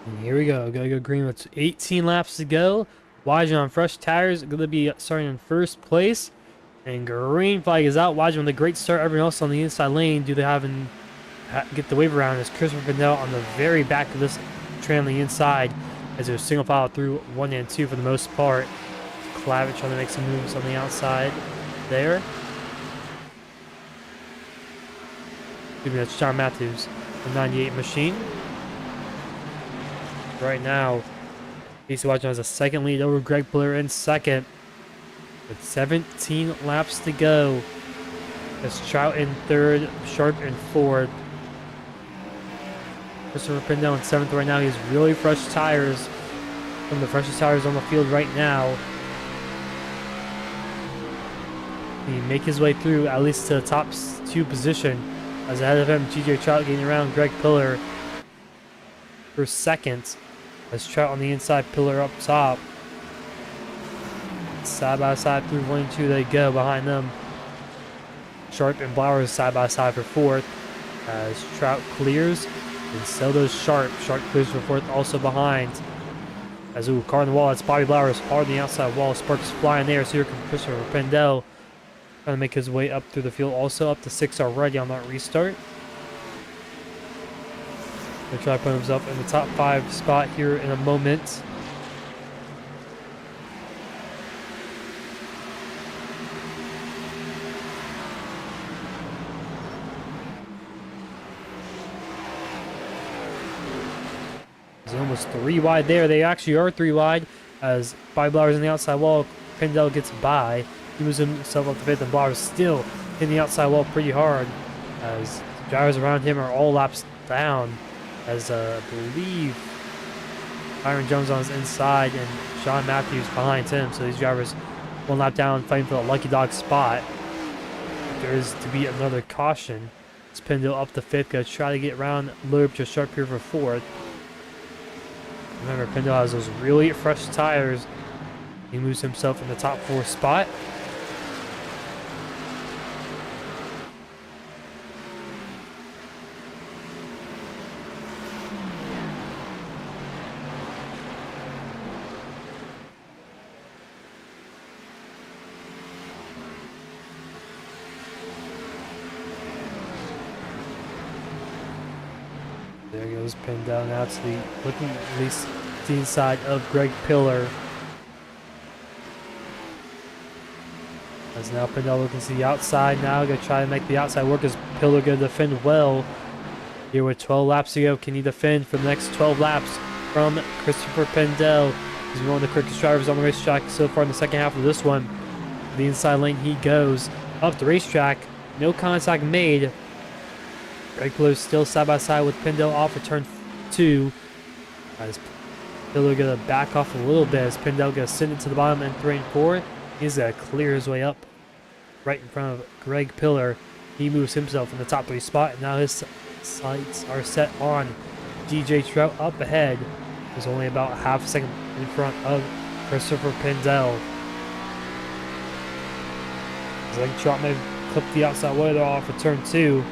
And here we go. Gotta go green with 18 laps to go. Wajin on fresh tires, gonna be starting in first place. And green flag is out. Wajin with a great start. Everyone else on the inside lane do they get the wave around as Christopher Pindell on the very back of this train on the inside as there's single file through 1 and 2 for the most part. Clavitt trying to make some moves on the outside there. Excuse me, that's John Matthews, the 98 machine. Right now, Casey Wajin has a second lead over Greg Blair in second with 17 laps to go. That's Trout in third, Sharp in fourth. Christopher Pindell in seventh right now. He has really fresh tires, some of the freshest tires on the field right now. He make his way through at least to the top 2 position. As ahead of him, TJ Trout getting around Greg Pillar for second. As Trout on the inside, Pillar up top. Side by side through 1 and 2 they go. Behind them, Sharp and Blowers side by side for fourth. As Trout clears, and so does Sharp. Sharp clears for fourth, also behind. As car on the wall, it's Bobby Blowers hard on the outside wall. Sparks flying there. So here comes Christopher Pindell trying to make his way up through the field. Also up to 6 already on that restart. He'll try to put himself in the top 5 spot here in a moment. He's almost 3 wide there. They actually are 3 wide as Bobby Blowers on the outside wall. Pindell gets by. He moves himself up to 5th, and Blowers still hitting the outside wall pretty hard as drivers around him are all laps down. As I believe Byron Jones on his inside and Sean Matthews behind him. So these drivers 1 lap down fighting for the lucky dog spot. There is to be another caution. It's Pindell up to 5th. Gonna try to get around Lurb to Sharp here for 4th. Remember, Pindell has those really fresh tires. He moves himself in the top 4 spot. There goes Pindell now to the looking at least the inside of Greg Pillar. As now Pindell looking to the outside now, gonna try to make the outside work as Pillar gonna defend well. Here with 12 laps to go, can he defend for the next 12 laps from Christopher Pindell? He's one of the quickest drivers on the racetrack so far in the second half of this one. The inside lane he goes up the racetrack, no contact made. Greg Pillar still side by side with Pindell off of turn 2. As Pillar gonna back off a little bit as Pindell gonna send it to the bottom in 3 and 4. He's gonna clear his way up right in front of Greg Pillar. He moves himself in the top 3 spot, and now his sights are set on DJ Trout up ahead. He's only about half a second in front of Christopher Pindell. I think Trout may clip the outside weather off for turn 2.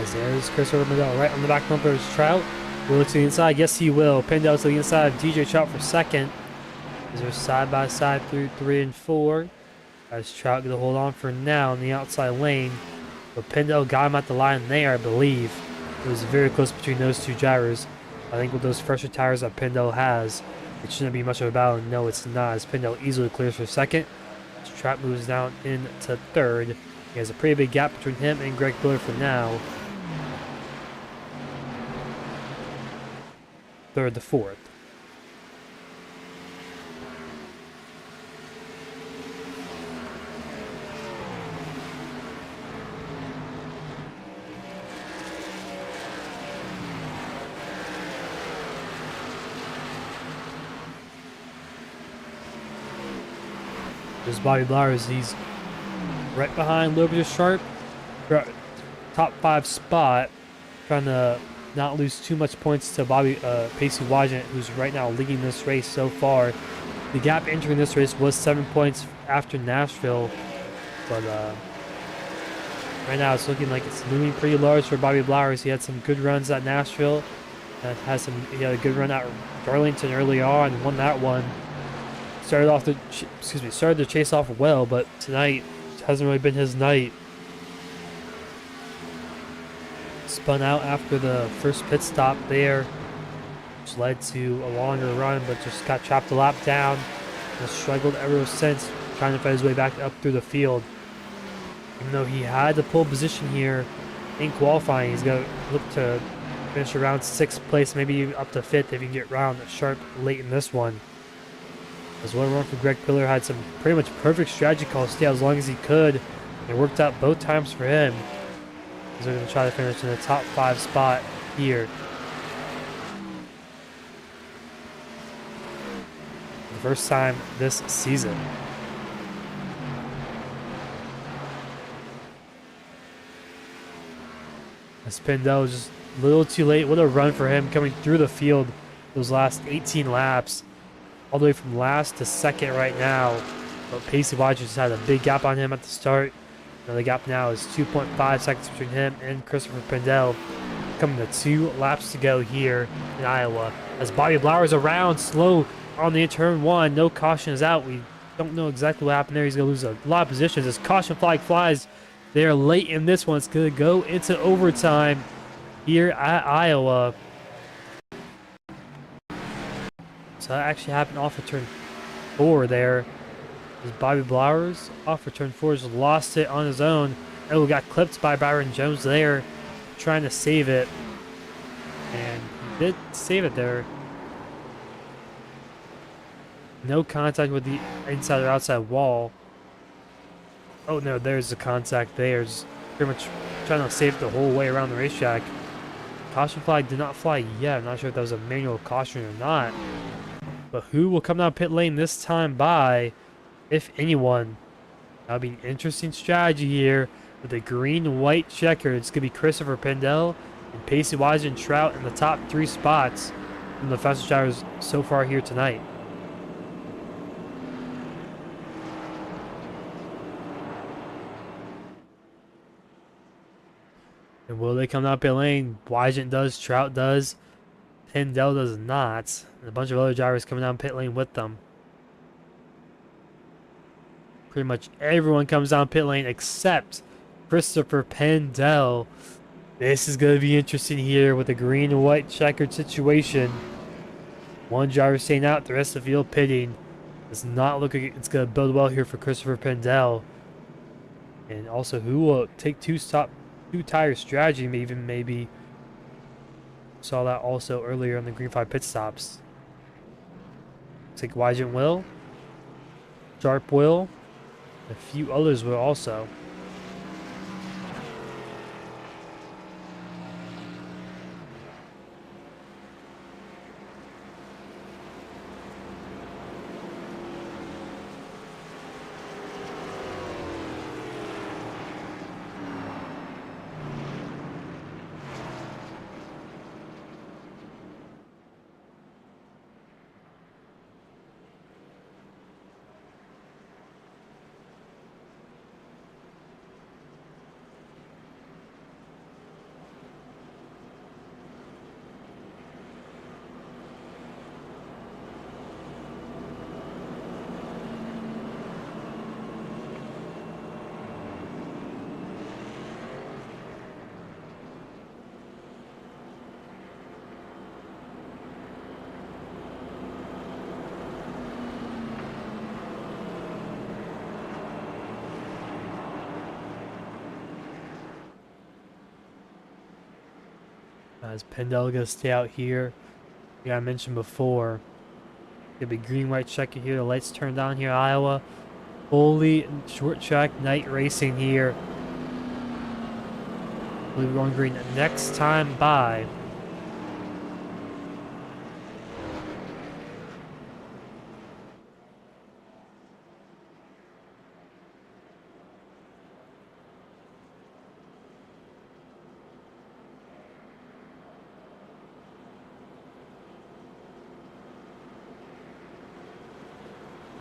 As there's Christopher Pendel right on the back bumper is Trout. Will look to the inside. Yes, he will. Pendel to the inside of DJ Trout for second. As they're side by side through 3 and 4. As Trout going to hold on for now in the outside lane. But Pendel got him at the line there, I believe. It was very close between those two drivers. I think with those fresher tires that Pendel has, it shouldn't be much of a battle. No, it's not. As Pendel easily clears for second. As Trout moves down into third. He has a pretty big gap between him and Greg Buller for now. Third to fourth. There's Bobby Blowers. He's right behind Liberty Sharp. Top 5 spot. Trying to not lose too much points to Pacey Wajent, who's right now leading this race so far. The gap entering this race was 7 points after Nashville. But right now it's looking like it's looming pretty large for Bobby Blowers. He had some good runs at Nashville. He had a good run at Darlington early on, won that one. Started the chase off well, but tonight hasn't really been his night. Spun out after the first pit stop there, which led to a longer run, but just got chopped a lap down. And struggled ever since, trying to find his way back up through the field. Even though he had the pole position here in qualifying, he's going to look to finish around 6th place, maybe up to 5th if he can get round sharp late in this one. As one run for Greg Pillar had some pretty much perfect strategy calls, stay out as long as he could. It worked out both times for him. He's going to try to finish in the top 5 spot here. For the first time this season. As Pendel was just a little too late. What a run for him coming through the field those last 18 laps. All the way from last to second right now. But Pacey Wajent just had a big gap on him at the start. Now the gap now is 2.5 seconds between him and Christopher Pendel. Coming to 2 laps to go here in Iowa. As Bobby Blowers around slow on the turn 1. No caution is out. We don't know exactly what happened there. He's going to lose a lot of positions as caution flag flies there late in this one. It's going to go into overtime here at Iowa. So that actually happened off of turn 4 there. As Bobby Blowers off of turn 4 just lost it on his own. Oh, got clipped by Byron Jones there, trying to save it. And he did save it there. No contact with the inside or outside wall. Oh no, there's the contact there. Just pretty much trying to save it the whole way around the racetrack. Caution flag did not fly yet. I'm not sure if that was a manual caution or not. But who will come down pit lane this time by, if anyone? That'll be an interesting strategy here with the green-white checker. It's going to be Christopher Pendel and Pacey Wajent Trout in the top 3 spots from the fastest drivers so far here tonight. And will they come down pit lane? Wajent does, Trout does, Pendel does not. And a bunch of other drivers coming down pit lane with them. Pretty much everyone comes down pit lane except Christopher Pendel. This is going to be interesting here with a green and white checkered situation. One driver staying out, the rest of the field pitting. Does not look like it's going to build well here for Christopher Pendel. And also, who will take two tire strategy? Maybe saw that also earlier on the green flag pit stops. Looks like Wajent will, Sharp will, a few others will also. As Pendel gonna stay out here. Yeah, I mentioned before. Gonna be green, white checker here. The lights turned on here, Iowa. Fully short track night racing here. We're going green next time by.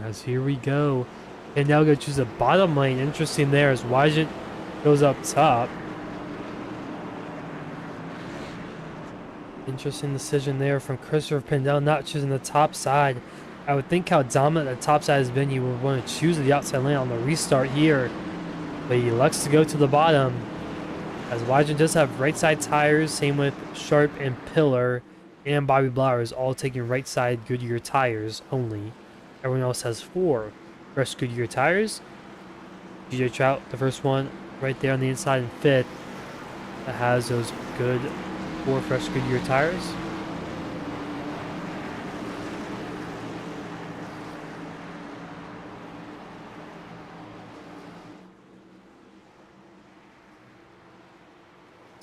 As here we go. And now gonna choose the bottom lane. Interesting there as Wygent goes up top. Interesting decision there from Christopher Pendel not choosing the top side. I would think how dominant the top side has been, you would want to choose the outside lane on the restart here. But he elects to go to the bottom. As Wygent does have right side tires, same with Sharp and Pillar and Bobby Blowers, all taking right side Goodyear tires only. Everyone else has 4 fresh Goodyear tires. GJ Trout, the first one right there on the inside in 5th, that has those good 4 fresh Goodyear tires.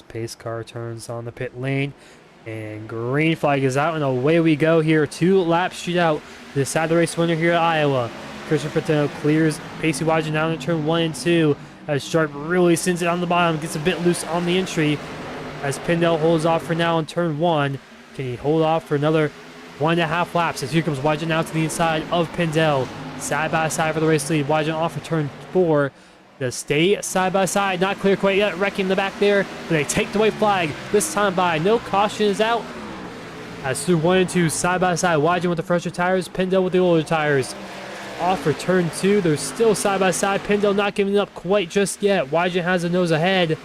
Pace car turns on the pit lane, and green flag is out, and away we go here. 2-lap shootout to decide the race winner here at Iowa. Christopher Pendel clears Pacey Wygent down to turn 1 and 2 as Sharp really sends it on the bottom, gets a bit loose on the entry as Pendel holds off for now on turn 1. Can he hold off for another 1.5 laps as here comes Wygent now to the inside of Pendel, side by side for the race lead. Wygent off for turn 4. They stay side by side, not clear quite yet, wrecking the back there, but they take the white flag this time by. No caution is out. As through 1 and 2, side by side, Wygent with the fresher tires, Pendel with the older tires. Off for turn 2, they're still side by side. Pendel not giving up quite just yet. Wygent has the nose ahead.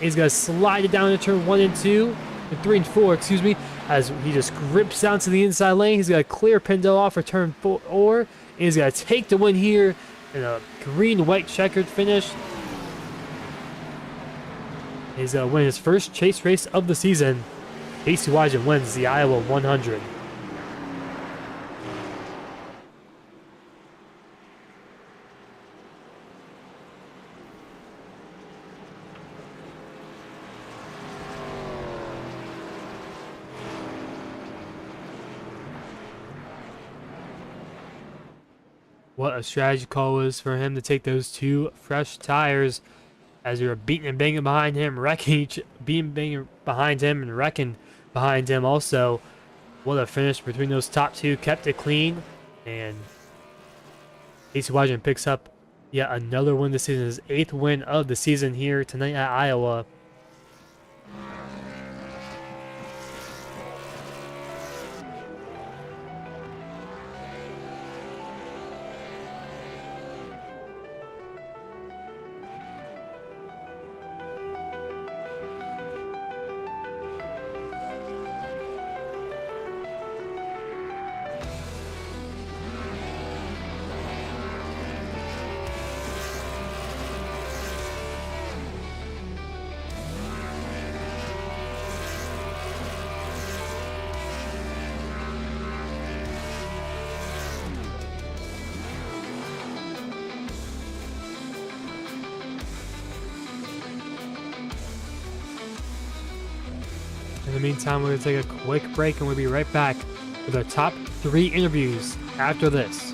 He's going to slide it down to turn 1 and 2, and 3 and 4, excuse me, as he just grips down to the inside lane. He's going to clear Pendel off for turn 4, and he's going to take the win here in a green-white checkered finish. He's going to win his first chase race of the season. Pacey Wygent wins the Iowa 100. What a strategy call was for him to take those 2 fresh tires as we were beating and banging behind him, beating banging behind him and wrecking behind him also. What a finish between those top 2, kept it clean, and Pacey Wygent picks up yet another win this season, his 8th win of the season here tonight at Iowa. In the meantime, we're going to take a quick break and we'll be right back with our top 3 interviews after this.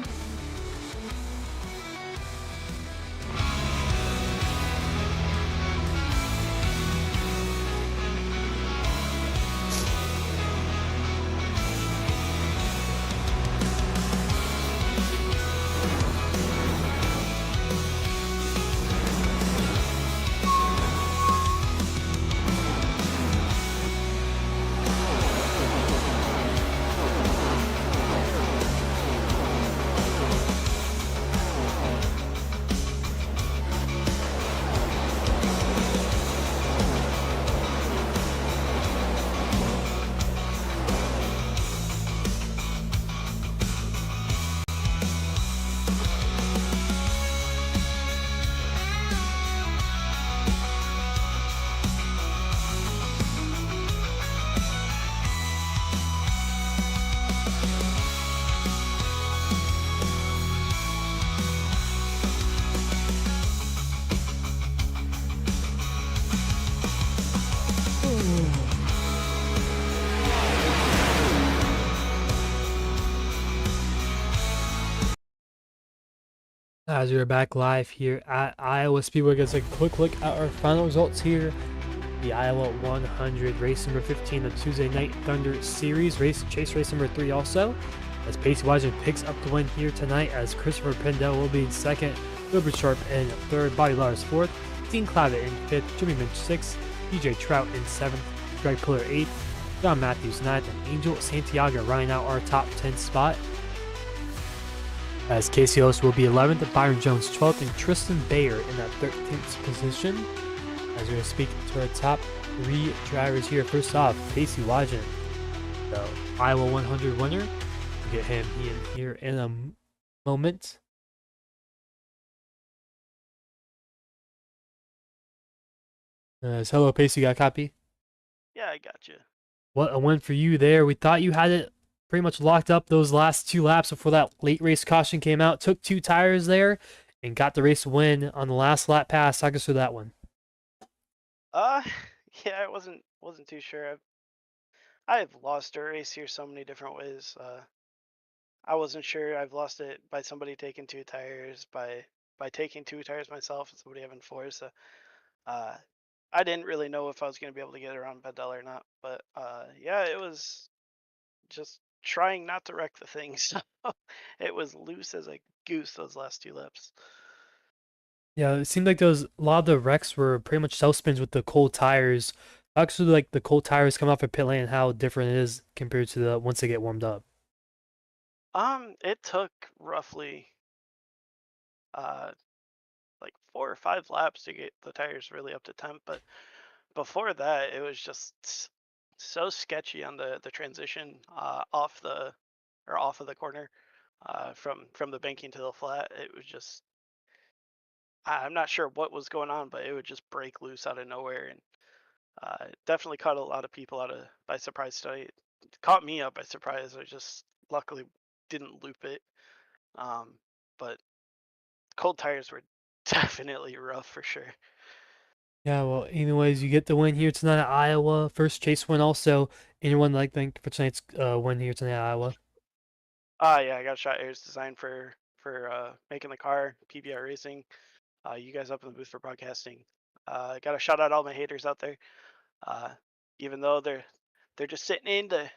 As we're back live here at Iowa Speedway, let's take a quick look at our final results here. The Iowa 100 race number 15, the Tuesday Night Thunder Series chase race number 3 also. As Pacey Wiseman picks up the win here tonight, as Christopher Pendel will be in second, Wilbur Sharp in third, Bobby Lars fourth, Dean Clavitt in fifth, Jimmy Minch sixth, DJ Trout in seventh, Greg Puller eighth, John Matthews ninth, and Angel Santiago running out our top 10 spot. As Casey Ellis will be 11th, Byron Jones 12th, and Tristan Bayer in that 13th position. As we're going to speak to our top 3 drivers here. First off, Pacey Wiseman, the Iowa 100 winner. We'll get him in here in a moment. Hello, Pacey, got a copy? Yeah, I got you. What a win for you there. We thought you had it pretty much locked up those last 2 laps before that late race caution came out. Took 2 tires there and got the race win on the last lap pass. Talk us through that one. Uh, yeah, I wasn't too sure. I've lost a race here so many different ways. I wasn't sure. I've lost it by somebody taking 2 tires, by taking 2 tires myself, and somebody having 4. So, uh, I didn't really know if I was gonna be able to get around Bedell or not. But yeah, it was just trying not to wreck the thing. So it was loose as a goose those last 2 laps. Yeah, it seemed like those a lot of the wrecks were pretty much self spins with the cold tires. Actually, like the cold tires coming off of pit lane and how different it is compared to the once they get warmed up. It took roughly uh like 4 or 5 laps to get the tires really up to temp. But before that, it was just so sketchy on the transition off of the corner from the banking to the flat. It was just I'm not sure what was going on, but it would just break loose out of nowhere, and it definitely caught a lot of people by surprise. Today, it caught me up by surprise. I just luckily didn't loop it. Um, but cold tires were definitely rough for sure. Yeah, well, anyways, you get the win here tonight at Iowa. First chase win also. Anyone like think for tonight's win here tonight at Iowa? Yeah, I got shot Air's design for making the car, PBR Racing. You guys up in the booth for broadcasting. Got to shout out all my haters out there. Uh, even though they're just sitting in to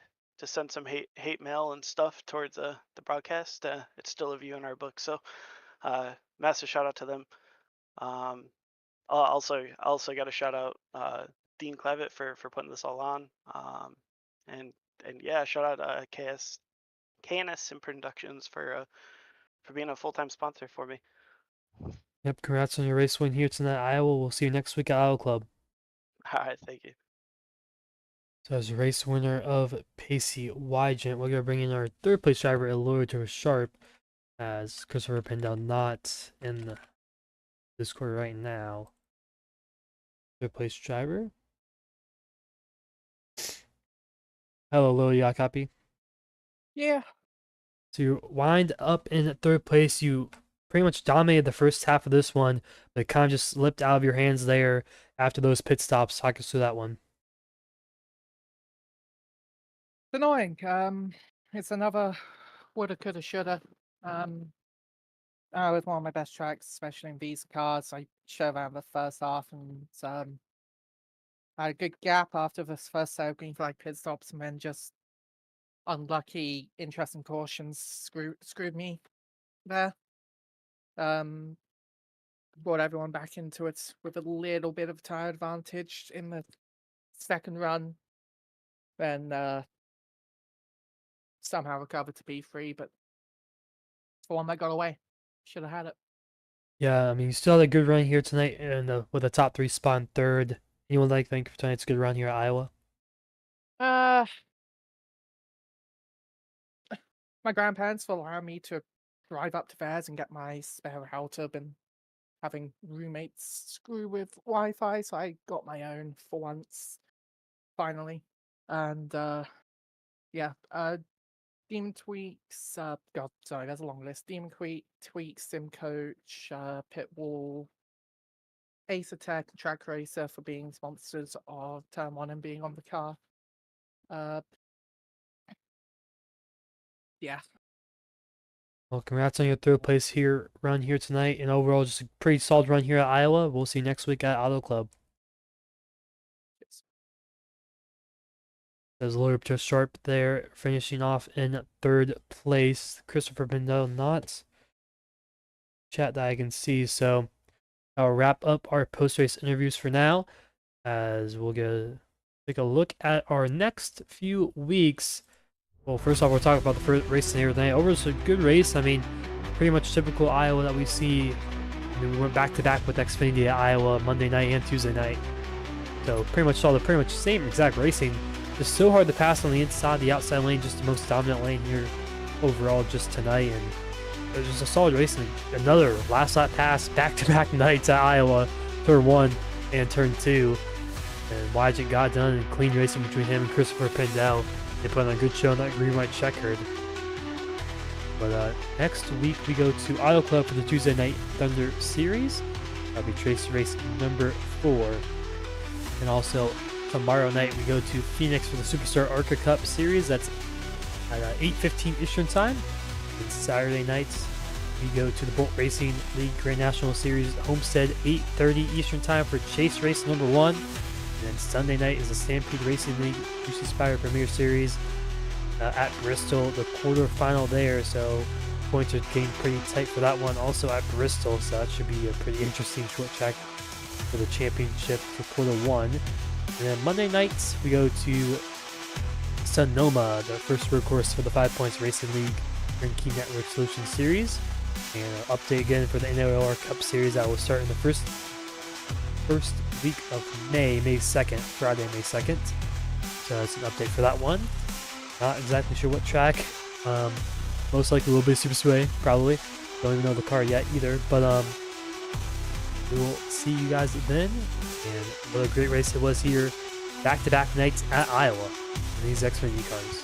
send some hate mail and stuff towards the broadcast, it's still a view in our book. So massive shout out to them. Um, also got to shout out Dean Clavitt for putting this all on. And and yeah, shout out KNS and Productions for being a full-time sponsor for me. Yep, congrats on your race win here tonight at Iowa. We'll see you next week at Iowa Club. All right, thank you. So as race winner of Pacey Wygent, we're gonna bring in our third place driver, Elora Sharp, as Christopher Pendel not in the Discord right now. Third place driver. Hello, Lily, you got a copy? Yeah. So you wind up in third place. You pretty much dominated the first half of this one, but it kind of just slipped out of your hands there after those pit stops. Talk us through that one. It's annoying. It's another woulda, coulda, shoulda. With one of my best tracks, especially in these cars, I showed around the first half and had a good gap after this first set of green flag pit stops, and then just unlucky, interesting cautions screwed me there. Um, Brought everyone back into it with a little bit of tire advantage in the second run, then somehow recovered to P3, but it's the one that got away. Should have had it. Yeah, I mean, you still had a good run here tonight with a top 3 spot in third. Anyone like think for tonight's good run here at Iowa? Uh, my grandparents will allow me to drive up to theirs and get my spare router. Been having roommates screw with Wi-Fi, so I got my own for once, finally. And yeah, Demon Tweaks. God, sorry, there's a long list. Demon Tweaks, Sim Coach, Pitwall, Ace Attack, Track Racer for being sponsors of Turn One and being on the car. Yeah. Well, congrats on your third place here run here tonight, and overall just a pretty solid run here at Iowa. We'll see you next week at Auto Club. Yes. There's Lawyer just sharp there, finishing off in third place. Christopher Bindel not chat that I can see. So I'll wrap up our post-race interviews for now, as we'll take a look at our next few weeks. Well, first off, we'll talk about the first race here tonight. Overall, it's a good race. I mean, pretty much typical Iowa that we see. I mean, we went back-to-back with Xfinity at Iowa Monday night and Tuesday night. So pretty much saw the same exact racing. Just so hard to pass on the inside, the outside lane, just the most dominant lane here overall just tonight. And it was just a solid race. And another last lap pass, back-to-back nights at Iowa, turn 1 and turn 2. And Wygant got done and clean racing between him and Christopher Pindell. They put on a good show on that green-white checkered. But next week we go to Auto Club for the Tuesday Night Thunder Series. That'll be Trace Race number 4. And also tomorrow night we go to Phoenix for the Superstar ARCA Cup Series. That's at 8:15 Eastern Time. And Saturday nights we go to the Bolt Racing League Grand National Series Homestead 8:30 Eastern Time for Chase Race number 1. And then Sunday night is the Stampede Racing League UC Spire Premier Series at Bristol, the quarterfinal there. So points are getting pretty tight for that one, also at Bristol. So that should be a pretty interesting short track for the championship for quarter 1. And then Monday nights we go to Sonoma, the first road course for the 5 Points Racing League Turnkey Network Solutions Series. And an update again for the NOR Cup Series that will start in the first week of May 2nd, Friday, May 2nd. So that's an update for that one. Not exactly sure what track. Most likely will be Super Speedway, probably. Don't even know the car yet either. But we will see you guys then. And what a great race it was here. Back-to-back nights at Iowa in these Xfinity cars.